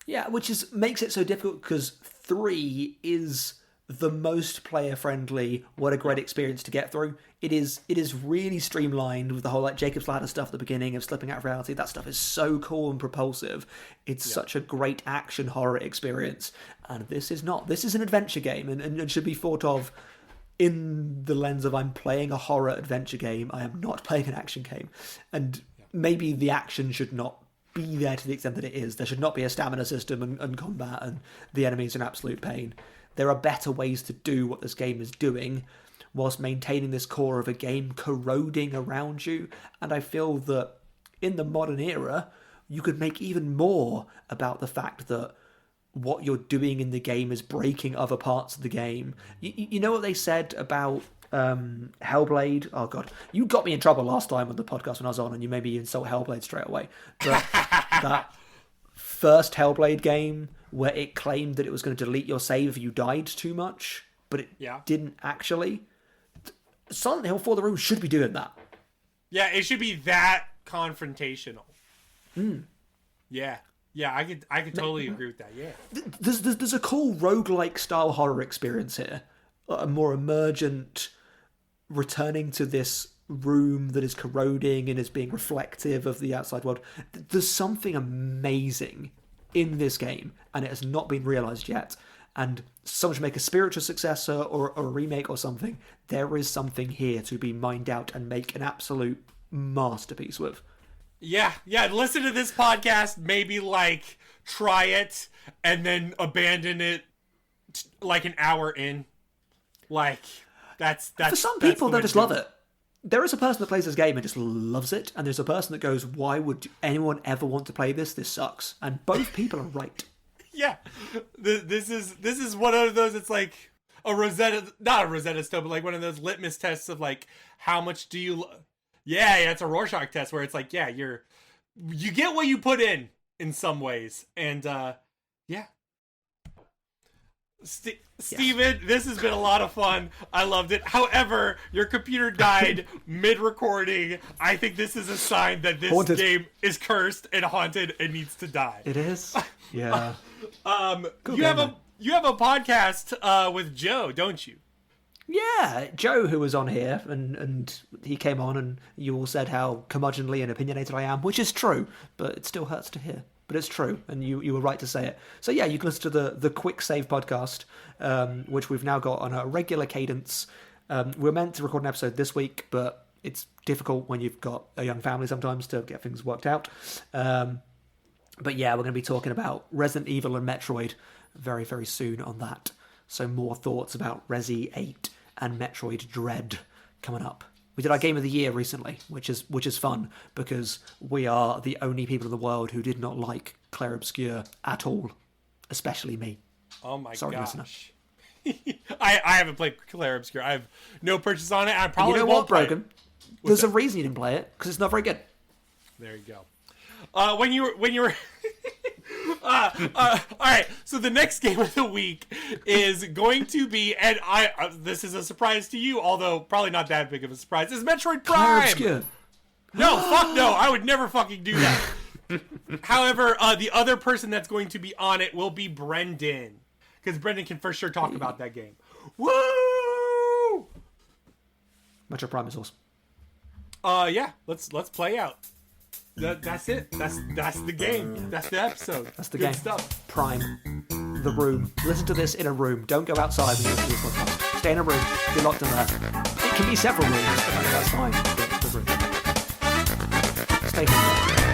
Yeah, which makes it so difficult, because 3 is the most player-friendly, what a great experience to get through. It is really streamlined with the whole like Jacob's Ladder stuff at the beginning of slipping out of reality. That stuff is so cool and propulsive. It's such a great action horror experience. And this is not. This is an adventure game and should be thought of in the lens of I'm playing a horror adventure game. I am not playing an action game. And maybe the action should not be there to the extent that it is. There should not be a stamina system and combat and the enemies are an absolute pain. There are better ways to do what this game is doing whilst maintaining this core of a game corroding around you. And I feel that in the modern era, you could make even more about the fact that what you're doing in the game is breaking other parts of the game. You know what they said about Hellblade? Oh, God. You got me in trouble last time on the podcast when I was on, and you made me insult Hellblade straight away. But that first Hellblade game where it claimed that it was going to delete your save if you died too much, but it didn't actually. Silent Hill For the Room should be doing that. Yeah, it should be that confrontational. Yeah, I could totally agree with that. Yeah, there's a cool roguelike style horror experience here, a more emergent, returning to this room that is corroding and is being reflective of the outside world. There's something amazing in this game, and it has not been realized yet. And someone should make a spiritual successor or a remake or something. There is something here to be mined out and make an absolute masterpiece with. Yeah. Listen to this podcast, maybe like try it and then abandon it like an hour in. Like that's for some people they just love it. There is a person that plays this game and just loves it, and there's a person that goes, why would anyone ever want to play this? This sucks. And both people are right. Yeah. This is one of those, it's like a Rosetta, not a Rosetta Stone, but like one of those litmus tests of like, how much do you... Yeah, it's a Rorschach test where it's like, yeah, you get what you put in some ways. And yeah. Steven, this has been a lot of fun. I loved it. However, your computer died mid-recording. I think this is a sign that this game is cursed and haunted and needs to die. It is? Yeah. You have a podcast with Joe, don't you? Yeah, Joe, who was on here, and he came on and you all said how curmudgeonly and opinionated I am, which is true, but it still hurts to hear. But it's true, and you were right to say it. So yeah, you can listen to the Quick Save podcast, which we've now got on a regular cadence. We're meant to record an episode this week, but it's difficult when you've got a young family sometimes to get things worked out. But yeah, we're going to be talking about Resident Evil and Metroid very, very soon on that. So more thoughts about Resi 8 and Metroid Dread coming up. We did our Game of the Year recently, which is fun, because we are the only people in the world who did not like Claire Obscure at all, especially me. Oh my Sorry, gosh. Listener. I haven't played Claire Obscure. I have no purchase on it. I probably you know won't what, Brogan? There's a reason you didn't play it, because it's not very good. There you go. When you were all right, so the next game of the week is going to be, and this is a surprise to you, although probably not that big of a surprise, is Metroid Prime. No, fuck no, I would never fucking do that. However, the other person that's going to be on it will be Brendan, because Brendan can for sure talk about that game. Woo! Metroid Prime is awesome. Yeah, let's play out. That's it. That's the game. Yeah. That's the episode. That's the Good game. Stuff. Prime. The room. Listen to this in a room. Don't go outside when you listen to this podcast. Stay in a room. Be locked in there. It can be several rooms. That's fine. The room. Stay in there.